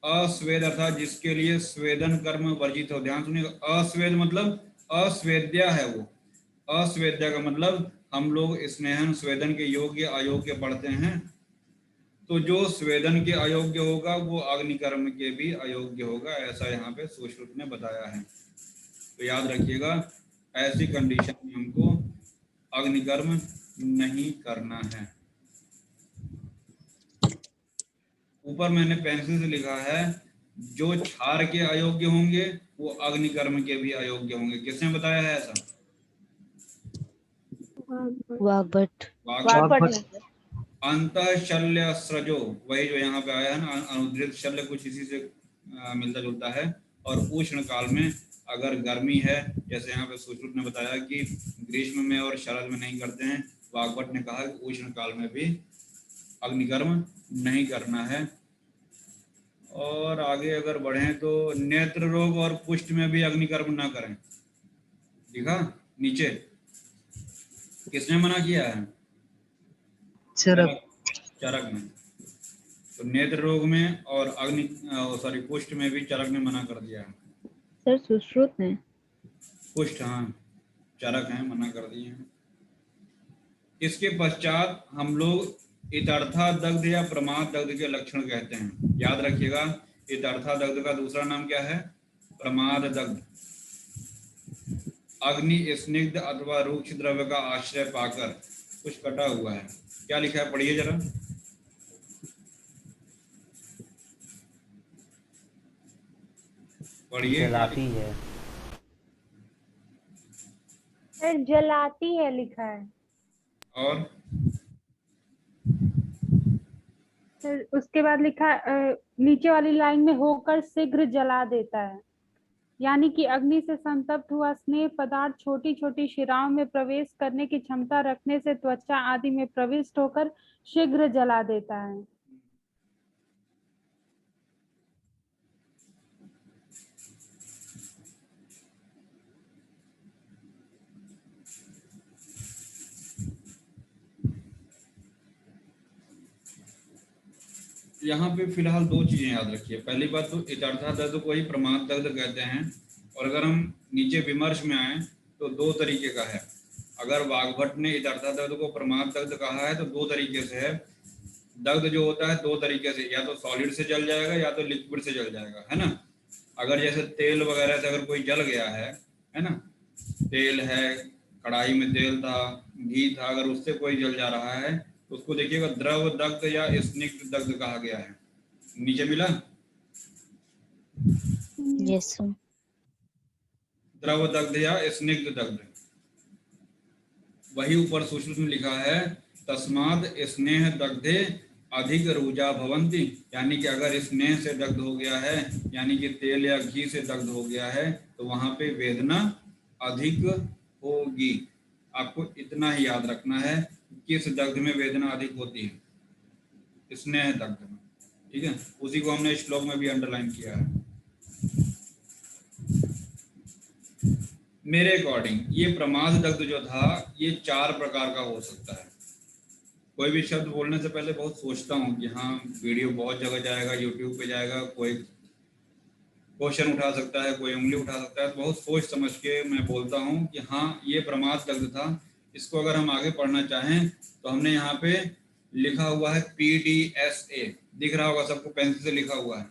अस्वेद अर्थात जिसके लिए स्वेदन कर्म वर्जित हो। ध्यान सुनिएगा, अस्वेद मतलब अस्वेद्या है वो। अस्वेद्या का मतलब हम लोग स्नेहन स्वेदन के योग्य अयोग्य पढ़ते हैं, तो जो स्वेदन के अयोग्य होगा वो अग्निकर्म के भी अयोग्य होगा, ऐसा यहाँ पे सुश्रुत ने बताया है। तो याद रखिएगा, ऐसी कंडीशन में हमको अग्निकर्म नहीं करना है। ऊपर मैंने पेंसिल से लिखा है जो क्षार के अयोग्य होंगे वो अग्निकर्म के भी अयोग्य होंगे। किसने बताया है ऐसा? वाग्भट। वाग्भट। अंतः शल्य स्रजो, वही जो यहाँ पे आया है ना, अनुद्धृत शल्य, कुछ इसी से मिलता जुलता है। और उष्ण काल में अगर गर्मी है, जैसे यहाँ पे सुश्रुत ने बताया कि ग्रीष्म में और शरद में नहीं करते हैं, वाग्भट ने कहा कि उष्ण काल में भी अग्निकर्म नहीं करना है। और आगे अगर बढ़ें तो नेत्र रोग और कुष्ठ में भी अग्निकर्म ना करें। दिखा नीचे किसने मना किया है? चरक। चरक में। तो नेत्र रोग में और कुष्ठ में भी चरक ने मना कर दिया है। सर सुश्रुत ने। कुष्ठ, हाँ, चरक है, मना कर दिए हैं। इसके पश्चात हम लोग इतर्था दग्ध या प्रमाद दग्ध के लक्षण कहते हैं। याद रखिएगा, इतर्था दग्ध का दूसरा नाम क्या है? प्रमाद दग्ध। अग्नि स्निग्ध अथवा रूक्ष द्रव्य का आश्रय पाकर, कुछ कटा हुआ है, क्या लिखा है पढ़िए जरा। पढ़िए। जलाती है। सर जलाती है लिखा है। और सर उसके बाद लिखा नीचे वाली लाइन में होकर शीघ्र जला देता है, यानी कि अग्नि से संतप्त हुआ स्नेह पदार्थ छोटी छोटी शिराओं में प्रवेश करने की क्षमता रखने से त्वचा आदि में प्रविष्ट होकर शीघ्र जला देता है। यहाँ पे फिलहाल दो चीजें याद रखिए। पहली बात तो इतर्था दग्ध को ही प्रमाद दग्ध कहते हैं, और अगर हम नीचे विमर्श में आए तो दो तरीके का है। अगर वाग्भट ने इतर्था दग्ध को प्रमाद दग्ध कहा है तो दो तरीके से है। दग्ध जो होता है दो तरीके से, या तो सॉलिड से जल जाएगा या तो लिक्विड से जल जाएगा, है ना। अगर जैसे तेल वगैरह से अगर कोई जल गया है ना, तेल है, कढ़ाई में तेल था, घी था, अगर उससे कोई जल जा रहा है तो उसको देखिएगा द्रव दग्ध या स्निग्ध दग्ध कहा गया है। नीचे मिला यस सर। द्रव दग्ध या स्निग्ध दग्ध। वही ऊपर सूक्ष्म में लिखा है तस्माद स्नेह दग्धे अधिक रुजा भवंती, यानी कि अगर स्नेह से दग्ध हो गया है, यानी कि तेल या घी से दग्ध हो गया है, तो वहां पे वेदना अधिक होगी। आपको इतना ही याद रखना है किस दग्ध में वेदना अधिक होती है, स्नेह दग्ध में। ठीक है, उसी को हमने श्लोक में भी अंडरलाइन किया है। मेरे अकॉर्डिंग ये प्रमाद दग्ध जो था ये 4 प्रकार का हो सकता है। कोई भी शब्द बोलने से पहले बहुत सोचता हूँ कि हाँ वीडियो बहुत जगह जाएगा, यूट्यूब पे जाएगा, कोई क्वेश्चन उठा सकता है, कोई उंगली उठा सकता है, तो बहुत सोच समझ के मैं बोलता हूँ कि हाँ ये प्रमाद दग्ध था। इसको अगर हम आगे पढ़ना चाहें तो हमने यहाँ पे लिखा हुआ है PDSA, दिख रहा होगा सबको, पेंसिल से लिखा हुआ है।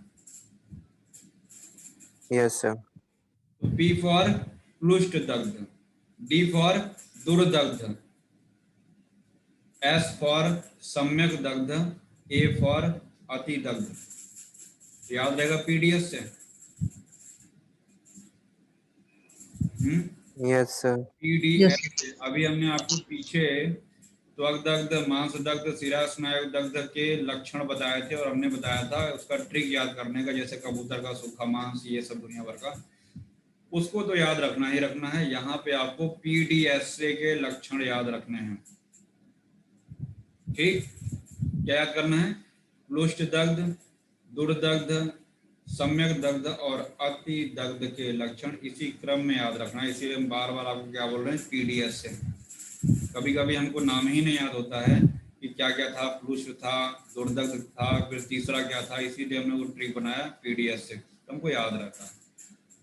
Yes sir. P फॉर प्लुष्ट दग्ध, D फॉर दुर्दग्ध, S फॉर सम्यक दग्ध, A फॉर अति दग्ध। याद रहेगा PDS से। Yes sir. PDS। अभी हमने आपको पीछे त्वक दग्ध, मांस दग्ध, शिरा स्नायु दग्ध के लक्षण बताए थे, और हमने बताया था उसका ट्रिक याद करने का, जैसे कबूतर का सूखा मांस, ये सब दुनिया भर का, उसको तो याद रखना ही रखना है। यहाँ पे आपको PDSA के लक्षण याद रखने हैं। ठीक, क्या याद करना है? प्लुष्ट दग्ध, दुर्दग्ध, सम्यक दग्ध और अति दग्ध के लक्षण इसी क्रम में याद रखना है। इसीलिए हम बार बार आपको क्या बोल रहे हैं, PDSA। कभी कभी हमको नाम ही नहीं याद होता है कि क्या क्या था, प्लुष्ट था, दुर्दग्ध था, फिर तीसरा क्या था, इसीलिए हमने वो ट्रिक बनाया PDSA, तो हमको याद रहता है।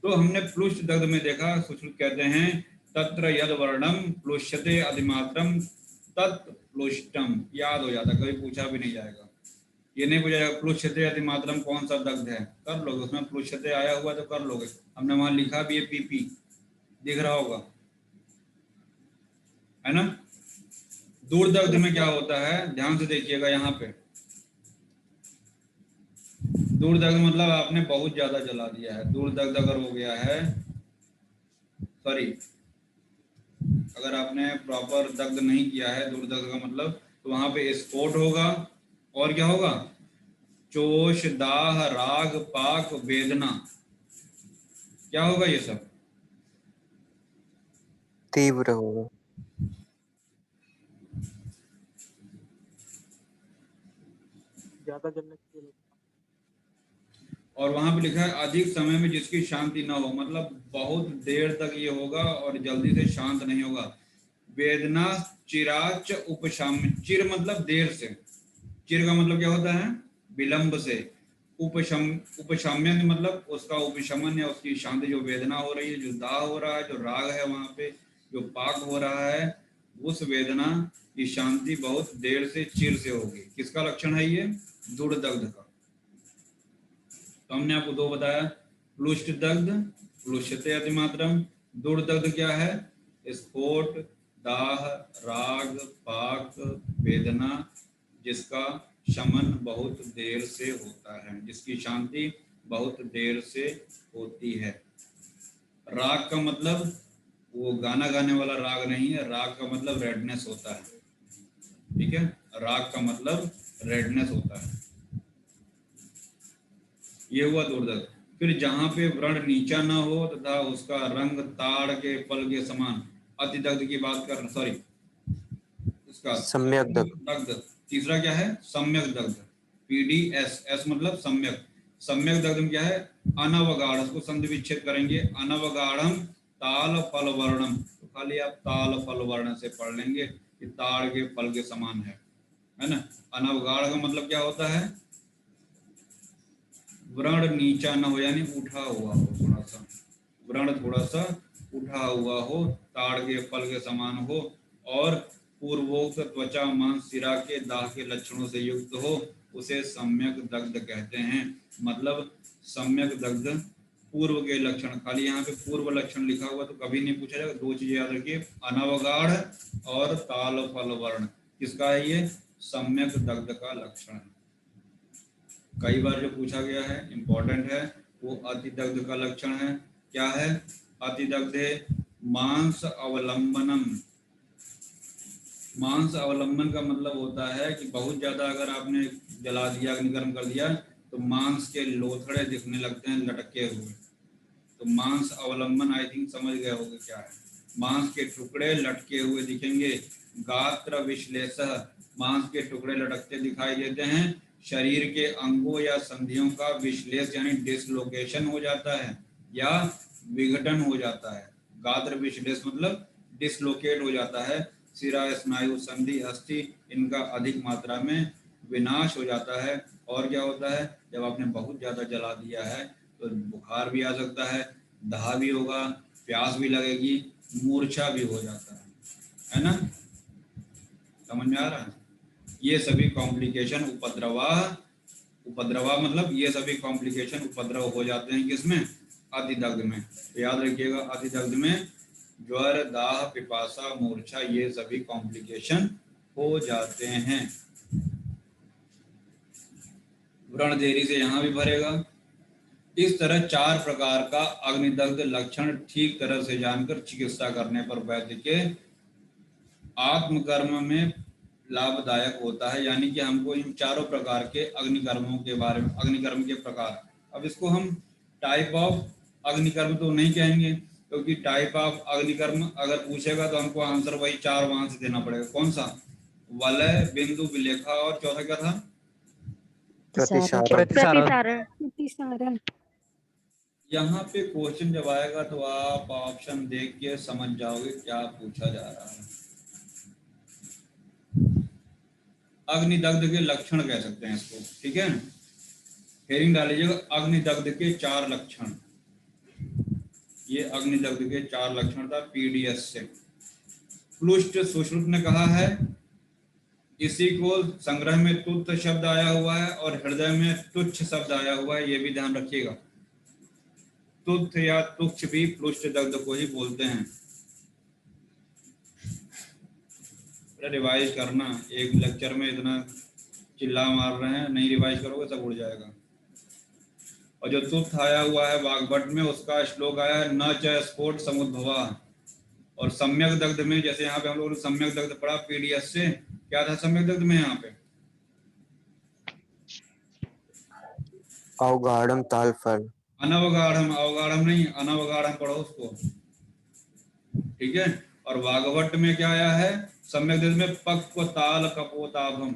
तो हमने प्लुष्ट दग्ध में देखा, सुश्रुत कहते हैं तत्र यद वर्णम प्लुष्यते अधिमात्रम तत् प्लुष्टम, याद हो जाता, कभी पूछा भी नहीं जाएगा। ये नहीं पूछा जाएगा प्लुष्यते अधिमात्रम कौन सा दग्ध है, कर लोगे, उसमें प्लुष्यते आया हुआ तो कर लोगे। हमने वहां लिखा भी है PP, दिख रहा होगा, है ना। दुर्दग्ध में क्या होता है, ध्यान से देखिएगा यहाँ पे। दुर्दग्ध मतलब आपने बहुत ज्यादा जला दिया है। दुर्दग्ध अगर हो गया है, सॉरी, अगर आपने प्रॉपर दग्ध नहीं किया है, दुर्दग्ध का मतलब, तो वहां पे स्फोट होगा, और क्या होगा, चोष, दाह, राग, पाक, वेदना, क्या होगा ये सब, तीव्र होगा। ज्यादा जलने की। और वहां पे लिखा है अधिक समय में जिसकी शांति न हो, मतलब बहुत देर तक ये होगा और जल्दी से शांत नहीं होगा। वेदना चिराच उपशाम्य, चिर मतलब देर से, चिर का मतलब क्या होता है, विलंब से। उपशाम्य मतलब उसका उपशमन या उसकी शांति, जो वेदना हो रही है, जो दाह हो रहा है, जो राग है वहां पे, जो पाक हो रहा है, उस वेदना की शांति बहुत देर से, चिर से होगी। किसका लक्षण है ये, दुर्दग्ध का। तो हमने आपको दो बताया, प्लुष्ट दग्ध, प्लुष्यते अतिमात्रम। दुर्दग्ध क्या है, स्फोट, दाह, राग, पाक, वेदना, जिसका शमन बहुत देर से होता है, जिसकी शांति बहुत देर से होती है। राग का मतलब वो गाना गाने वाला राग नहीं है, राग का मतलब रेडनेस होता है, ठीक है, राग का मतलब रेडनेस होता है। ये हुआ दुर्दग्ध। फिर जहां पे व्रण नीचा ना हो तथा उसका रंग ताड़ के फल के समान, अतिदग्ध की बात कर, सॉरी उसका सम्यक दग्ध। दग्ध। तीसरा क्या है? सम्यक दग्ध, PDS, एस मतलब सम्यक। सम्यक दग्ध में क्या है? अनवगाढ़, उसको संधि विच्छेद करेंगे, अनवगाढ़म ताल फल वर्णम, तो खाली आप ताल फल वर्ण से पढ़ लेंगे कि ताड़ के फल के समान है ना। अनवगाढ़ का मतलब क्या होता है? व्रण नीचा न हो, यानी उठा हुआ हो, थोड़ा सा व्रण थोड़ा सा उठा हुआ हो, ताड़ के फल के समान हो, और पूर्वोक्त त्वचा मांस सिरा के दाह के लक्षणों से युक्त हो, उसे सम्यक दग्ध कहते हैं। मतलब सम्यक दग्ध पूर्व के लक्षण, खाली यहाँ पे पूर्व लक्षण लिखा हुआ तो कभी नहीं पूछा जाएगा। दो चीजें याद रखिए, अनवगाढ़ और ताल फल वर्ण, किसका है ये? सम्यक दग्ध का लक्षण है। कई बार जो पूछा गया है, इंपॉर्टेंट है, वो अतिदग्ध का लक्षण है। क्या है? अतिदग्धे मांस अवलंबनम। मांस अवलंबन का मतलब होता है कि बहुत ज्यादा अगर आपने जला दिया, अग्निकर्म कर दिया, तो मांस के लोथड़े दिखने लगते हैं लटके हुए। तो मांस अवलंबन आई थिंक समझ गए होंगे क्या है। मांस के टुकड़े लटके हुए दिखेंगे। गात्र विश्लेष, मांस के टुकड़े लटकते दिखाई देते हैं। शरीर के अंगों या संधियों का विश्लेष यानी डिसलोकेशन हो जाता है या विघटन हो जाता है। गात्र विश्लेष मतलब डिसलोकेट हो जाता है। सिरा, स्नायु, संधि, अस्थि, इनका अधिक मात्रा में विनाश हो जाता है। और क्या होता है? जब आपने बहुत ज्यादा जला दिया है तो बुखार भी आ सकता है, दाह भी होगा, प्यास भी लगेगी, मूर्छा भी हो जाता है ना। समझ में आ रहा है? ये सभी कॉम्प्लिकेशन उपद्रवा मतलब ये सभी कॉम्प्लिकेशन उपद्रव हो जाते हैं किसमें? अतिदग्ध में। तो याद रखिएगा, अतिदग्ध में ज्वर, दाह, पिपासा, मूर्छा, ये सभी कॉम्प्लिकेशन हो जाते हैं। व्रण देरी से यहाँ भी भरेगा। इस तरह 4 प्रकार का अग्निदग्ध लक्षण ठीक तरह से जानकर चिकित्सा करने पर वैद्य के आत्मकर्म में लाभदायक होता है। यानी कि हमको इन चारों प्रकार के अग्निकर्मों के बारे में, अग्निकर्म के प्रकार, अब इसको हम टाइप ऑफ अग्निकर्म तो नहीं कहेंगे, क्योंकि टाइप ऑफ अग्निकर्म अगर पूछेगा तो हमको आंसर वही 4 वहां से देना पड़ेगा। कौन सा? वलय, बिंदु, विलेखा, और चौथा क्या था? प्रतिसारण। यहाँ पे क्वेश्चन जब आएगा तो आप ऑप्शन देख के समझ जाओगे क्या पूछा जा रहा है। अग्निदग्ध के लक्षण कह सकते हैं इसको, ठीक है। हेडिंग डालीजिएगा, अग्निदग्ध के 4 लक्षण। ये अग्निदग्ध के 4 लक्षण था PDS से। प्लुष्ट सुश्रुत ने कहा है, इसी को संग्रह में तुच्छ शब्द आया हुआ है और हृदय में तुच्छ शब्द आया हुआ है, ये भी ध्यान रखिएगा। तुच्छ या तुच्छ भी प्लुष्ट दग्ध को ही बोलते हैं। रिवाइज करना, एक लेक्चर में इतना चिल्ला मार रहे हैं, नहीं रिवाइज करोगे सब उड़ जाएगा। और जो तुच्छ आया हुआ है वाग्भट में, उसका श्लोक आया है, न च स्फोट समुद्भवा। और सम्यक दग्ध में, जैसे यहाँ पे हम लोगों ने सम्यक दग्ध पढ़ा PDS से, क्या था सम्यक दग्ध में? यहाँ पे अवगाढ़म ताल फल। अनवगाढ़म, अवगाढ़म नहीं, अनवगाढ़म पढ़ो उसको, ठीक है। और वाग्भट में क्या आया है सम्यक दग्ध में? पक्व ताल कपोताभम,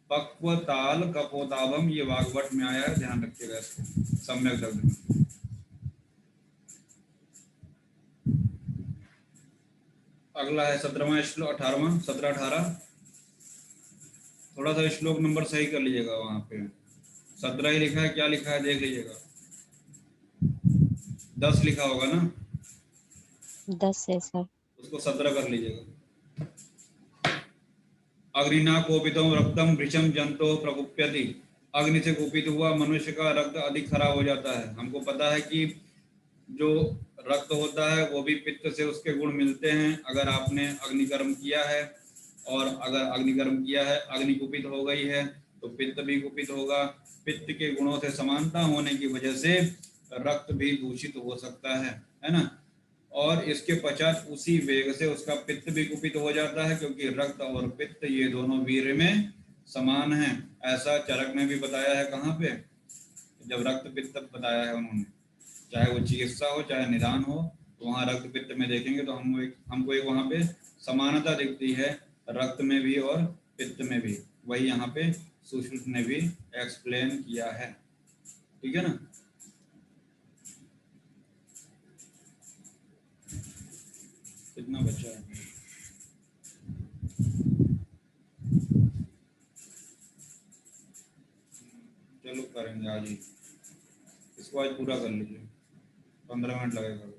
पक्व ताल कपोताभम, ये वाग्भट में आया है, ध्यान रखिएगा इसको सम्यक दग्ध में। अगला है 17वां श्लोक, 18वां, 17, 18। थोड़ा सा श्लोक नंबर सही कर लीजिएगा, वहां पे 17 ही लिखा है, क्या लिखा है देख लीजिएगा। 10 लिखा होगा ना? 10 है सर। उसको 17 कर लीजिएगा। अग्निना कोपितम रक्तम वृषम जंतो प्रकुप्यति। अग्नि से कुपित हुआ मनुष्य का रक्त अधिक खराब हो जाता है। हमको पता है कि जो रक्त होता है वो भी पित्त से उसके गुण मिलते हैं। अगर आपने अग्निकर्म किया है और अगर अग्निकर्म किया है, अग्नि कुपित हो गई है, तो पित्त भी कुपित होगा। पित्त के गुणों से समानता होने की वजह से रक्त भी दूषित हो सकता है ना। और इसके पश्चात उसी वेग से उसका पित्त भी कुपित हो जाता है, क्योंकि रक्त और पित्त ये दोनों वीर्य में समान हैं। ऐसा चरक ने भी बताया है। कहाँ पे? जब रक्त पित्त बताया है उन्होंने, चाहे वो चिकित्सा हो चाहे निदान हो, तो वहाँ रक्त पित्त में देखेंगे तो हमको एक वहाँ पे समानता दिखती है, रक्त में भी और पित्त में भी। वही यहाँ पे सुश्रुत ने भी एक्सप्लेन किया है। ठीक है ना। कितना बचा है? चलो करेंगे आज ही, इसको आज पूरा कर लीजिए, 15 मिनट लगेगा।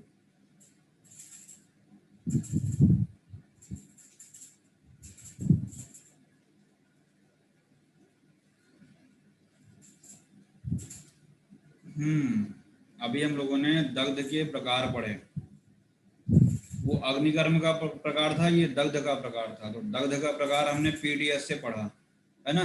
अभी हम लोगों ने दग्ध के प्रकार पढ़े। वो अग्निकर्म का प्रकार था, ये दग्ध का प्रकार था। तो दग्ध का प्रकार हमने पीडीएस से पढ़ा है ना।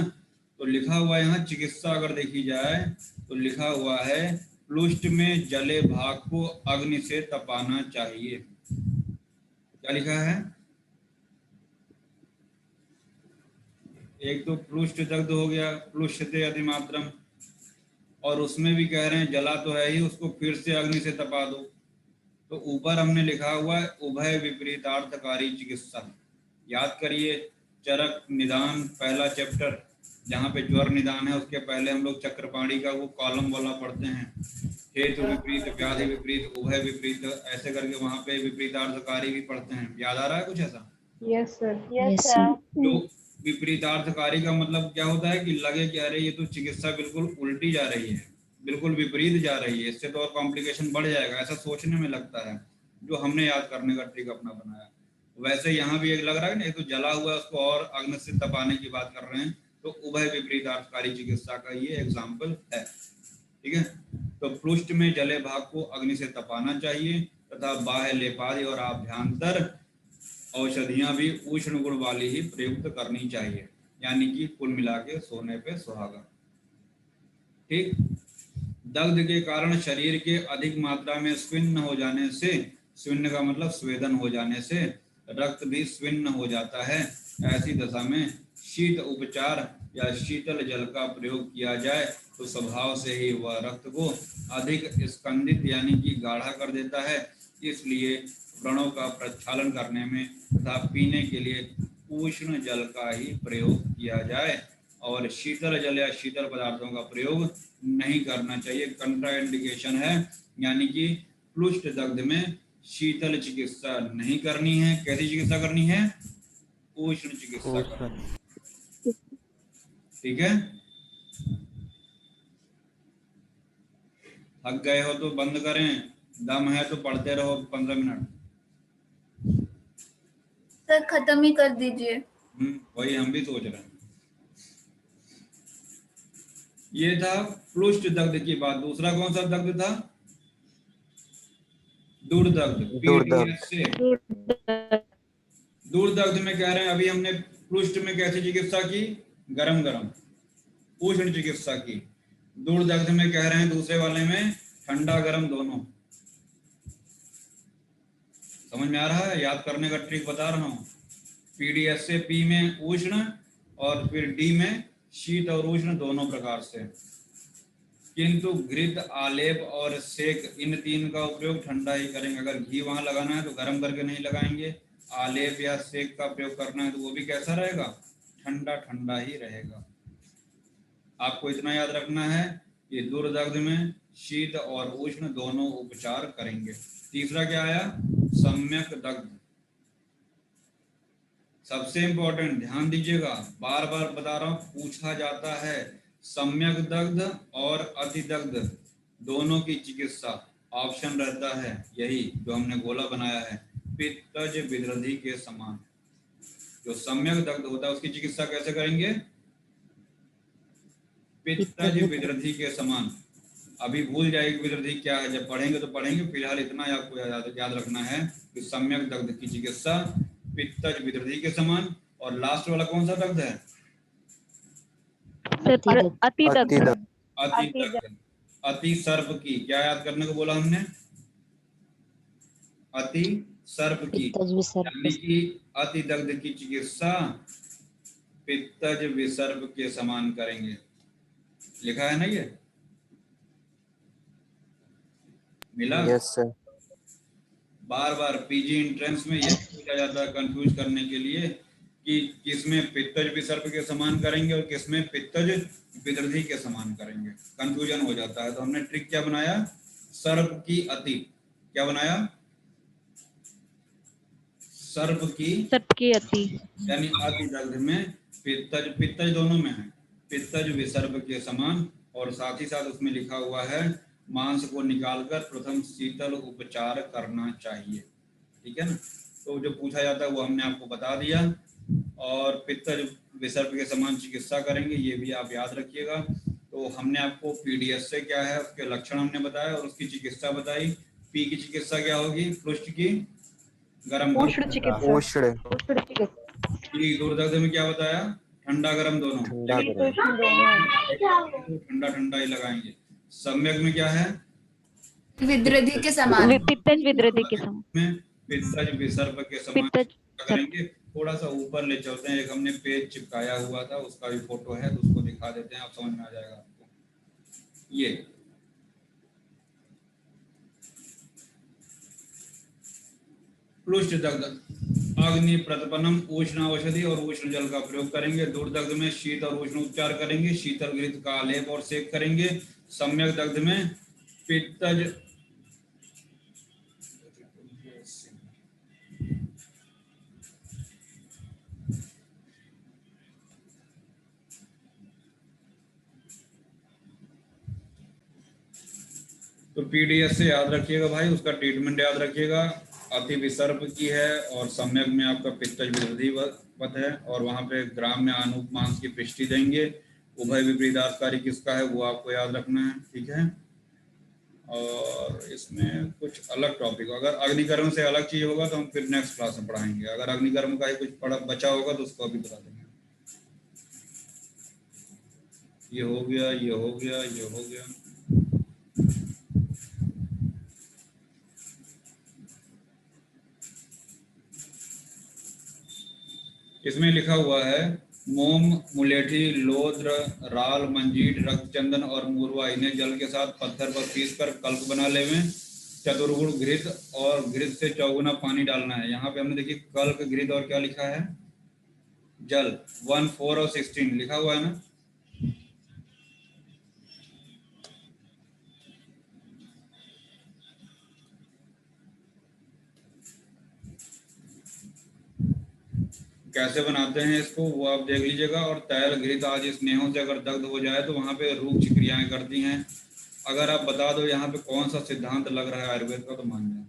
तो लिखा हुआ यहाँ चिकित्सा अगर देखी जाए तो लिखा हुआ है प्लुष्ट में जले भाग को अग्नि से तपाना चाहिए। क्या लिखा है? एक तो प्लुष्ट दग्ध हो गया, प्लुष्यते अतिमात्रम, और उसमें भी कह रहे हैं जला तो है ही, उसको फिर से अग्नि से तपा दो। तो ऊपर हमने लिखा हुआ है उभय विपरीतार्थकारी चिकित्सा। याद करिए चरक निदान पहला चैप्टर, जहाँ पे ज्वर निदान है, उसके पहले हम लोग चक्रपाणी का वो कॉलम वाला पढ़ते हैं। हेतु विपरीत, व्याधि विपरीत, उभय विपरीत, ऐसे करके वहाँ पे विपरीतार्थकारी भी पढ़ते हैं। याद आ रहा है कुछ ऐसा? Yes sir. Yes sir. तो विपरीतार्थकारी का मतलब क्या होता है कि लगे कि अरे ये तो चिकित्सा बिल्कुल उल्टी जा रही है, बिल्कुल विपरीत जा रही है, इससे तो और कॉम्प्लिकेशन बढ़ जाएगा, ऐसा सोचने में लगता है, जो हमने याद करने का ट्रिक अपना बनाया। वैसे यहाँ भी एक लग रहा है ना, तो जला हुआ उसको और अग्नि से तपाने की बात कर रहे हैं, तो उभय विपरीतार्थकारी चिकित्सा का ये एग्जाम्पल है। ठीक है। तो पृष्ठ में जले भाग को अग्नि से तपाना चाहिए तथा बाह्य लेपादि और आभ्यंतर औषधियां भी उष्ण गुण वाली ही प्रयुक्त करनी चाहिए, यानी कि कुल मिला के सोने पे सुहागा। ठीक। दग्ध के कारण शरीर के अधिक मात्रा में स्विन्न हो जाने से, स्विन्न का मतलब स्वेदन हो जाने से, रक्त भी स्विन्न हो जाता है। ऐसी दशा में शीत उपचार या शीतल जल का प्रयोग किया जाए तो स्वभाव से ही वह रक्त को अधिक स्कंदित यानी कि गाढ़ा कर देता है। इसलिए व्रणों का प्रक्षालन करने में तथा पीने के लिए उष्ण जल का ही प्रयोग किया जाए और शीतल जल या शीतल पदार्थों का प्रयोग नहीं करना चाहिए। कंट्राइंडिकेशन है, यानी कि प्लुष्ट दग्ध में शीतल चिकित्सा नहीं करनी है। कैसी चिकित्सा करनी है? उष्ण चिकित्सा करनी है। ठीक है। थक गए हो तो बंद करें, दम है तो पढ़ते रहो 15 मिनट। सर खत्म ही कर दीजिए। वही हम भी सोच रहे हैं। ये था प्लुष्ट दग्ध की बात। दूसरा कौन सा दग्ध था? दुर्दग्ध। दुर्दग्ध में कह रहे हैं, अभी हमने प्लुष्ट में कैसी चिकित्सा की? गरम गरम उष्ण चिकित्सा की। दुर्दग्ध में कह रहे हैं दूसरे वाले में ठंडा गरम दोनों। समझ में आ रहा है? याद करने का ट्रिक बता रहा हूँ। पीडीएस से पी में उष्ण और फिर डी में शीत और उष्ण दोनों प्रकार से। किंतु घृत, आलेप और सेक, इन तीन का उपयोग ठंडा ही करेंगे। अगर घी वहां लगाना है तो गर्म करके नहीं लगाएंगे। आलेप या सेक का प्रयोग करना है तो वो भी कैसा रहेगा? ठंडा ठंडा ही रहेगा। आपको इतना याद रखना है कि दुर्दग्ध में शीत और उष्ण दोनों उपचार करेंगे। तीसरा क्या आया? सम्यक दग्ध। सबसे इंपॉर्टेंट, ध्यान दीजिएगा, बार बार बता रहा हूं, पूछा जाता है। सम्यक दग्ध और अतिदग्ध दोनों की चिकित्सा ऑप्शन रहता है, यही जो हमने गोला बनाया है, पित्तज विदृधि के समान। जो सम्यक दग्ध होता है उसकी चिकित्सा कैसे करेंगे? पित्तज विदृधि के समान। अभी भूल जाएगी विदृधि क्या है, जब पढ़ेंगे तो पढ़ेंगे। फिलहाल इतना आपको याद रखना है कि सम्यक दग्ध की चिकित्सा पित्तज विदृधि के समान। और लास्ट वाला कौन सा दग्ध है? अतिदग्ध अतिदग्ध अतिदग्ध अतिदग्ध। अति सर्प की क्या याद करने को बोला हमने? अति सर्प की, पित्तज विसर्प यानी कि अतिदग्ध की चिकित्सा पित्तज विसर्प के समान करेंगे। लिखा है ना ये? मिला? Yes sir. बार बार पीजी एंट्रेंस में यह पूछा जाता है कंफ्यूज करने के लिए कि किसमें पित्तज विसर्प के समान करेंगे और किसमें पित्तज विदृधि के समान करेंगे, कंफ्यूजन हो जाता है। तो हमने ट्रिक क्या बनाया? सर्प की अति, क्या बनाया? सर्प की अति, यानी अतिदग्ध में पित्तज, पित्तज दोनों में है, पित्तज विसर्प के समान। और साथ ही साथ उसमें लिखा हुआ है मांस को निकालकर प्रथम शीतल उपचार करना चाहिए। ठीक है ना? तो जो पूछा जाता है वो हमने आपको बता दिया। और पित्तज विसर्प के समान चिकित्सा करेंगे, ये भी आप याद रखिएगा। तो हमने आपको पीडीएस से क्या है उसके लक्षण हमने बताया और उसकी चिकित्सा बताई। पी की चिकित्सा क्या होगी? पृष्ठ की गर्म उष्ण चिकित्सा, उष्ण दुर्दग्ध में क्या बताया? ठंडा गर्म दोनों, ठंडा करें। ठंडा ठंडा ही लगाएंगे। सम्यक में क्या है? विदृधि के समान। पित्तज विदृधि के समान, में पित्तज विसर्प के समान पित्तज करेंगे। थोड़ा सा ऊपर ले चलते हैं, एक हमने पेज चिपकाया हुआ था उसका भी फोटो है तो उसको दिखा देते हैं, आप समझ में आ जाएगा आपको। ये प्लुष्ट दग्ध, अग्नि प्रतपनम, उष्ण औषधि और उष्ण जल का प्रयोग करेंगे। दुर्दग्ध में शीत और उष्ण उपचार करेंगे, शीतल घृत का लेप और सेक करेंगे। सम्यक दग्ध में पित्तज तो पीडीएस से याद रखिएगा भाई, उसका ट्रीटमेंट याद रखिएगा। अति विसर्प की है और सम्यक में आपका पित्तज विरोधी है और वहां पे ग्राम में अनुप मांस की पुष्टि देंगे। उभय विपरीतार्थकारी किसका है वो आपको याद रखना है। ठीक है? और इसमें कुछ अलग टॉपिक, अगर अग्निकर्म से अलग चीज होगा तो हम फिर नेक्स्ट क्लास में पढ़ाएंगे। अगर अग्निकर्म का ही कुछ पढ़ा बचा होगा तो उसको अभी बता देंगे। ये हो गया, ये हो गया, ये हो गया। इसमें लिखा हुआ है मोम, मुलेठी, लोद्र, राल, मंजीट, रक्तचंदन और मूरवा इन्हें जल के साथ पत्थर पर पीसकर कल्प बना लेवें। चतुर्गुण घृत और घृत से चौगुना पानी डालना है। यहाँ पे हमने देखिए कल्प, घृत और क्या लिखा है? जल। 1, 4 और 16 लिखा हुआ है ना? कैसे बनाते हैं इसको वो आप देख लीजिएगा। और तैल, घृत आदि स्नेहों से अगर दग्ध हो जाए तो वहां पे रूक्ष क्रियाएं करती हैं। अगर आप बता दो यहाँ पे कौन सा सिद्धांत लग रहा है आयुर्वेद का तो मान जाए,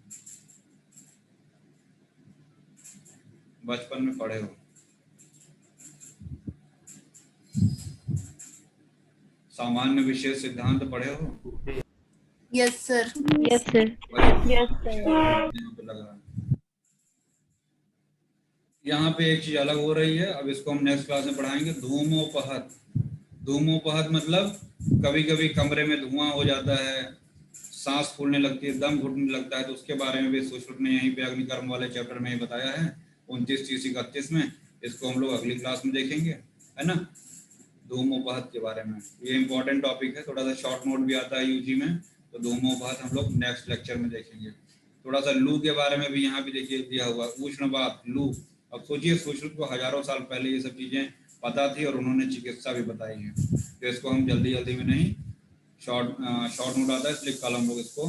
बचपन में पढ़े हो। सामान्य विशेष सिद्धांत पढ़े हो? Yes sir. यस सर, यहाँ पे लग रहा है। यहाँ पे एक चीज अलग हो रही है, अब इसको हम नेक्स्ट क्लास में पढ़ाएंगे। धूमोपहत। धूमोपहत मतलब कभी कभी कमरे में धुआं हो जाता है, सांस फूलने लगती है, दम घुटने लगता है, तो उसके बारे में भी सुश्रुत ने यहीं पे अग्निकर्म वाले चैप्टर में ही बताया है 29, 30, 31 में। इसको हम लोग अगली क्लास में देखेंगे, है ना? धूमोपहत के बारे में ये इंपॉर्टेंट टॉपिक है, थोड़ा सा शॉर्ट नोट भी आता है यूजी में, तो धूमोपहत हम लोग नेक्स्ट लेक्चर में देखेंगे। थोड़ा सा लू के बारे में भी यहाँ पे देखिए दिया हुआ, उष्णवात, लू। अब सोचिए सुश्रुत को हजारों साल पहले ये सब चीजें पता थी और उन्होंने चिकित्सा भी बताई है। तो इसको हम जल्दी जल्दी में नहीं, शॉर्ट नोट आता है इसलिए कल हम लोग इसको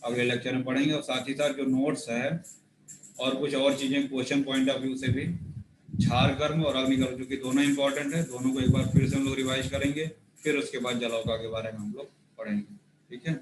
अगले लेक्चर में पढ़ेंगे। और साथ ही साथ जो नोट्स है और कुछ और चीजें क्वेश्चन पॉइंट ऑफ व्यू से भी, क्षार कर्म और अग्निकर्म जो कि दोनों इंपॉर्टेंट है, दोनों को एक बार फिर से हम लोग रिवाइज करेंगे। फिर उसके बाद जलौका के बारे में हम लोग पढ़ेंगे। ठीक है?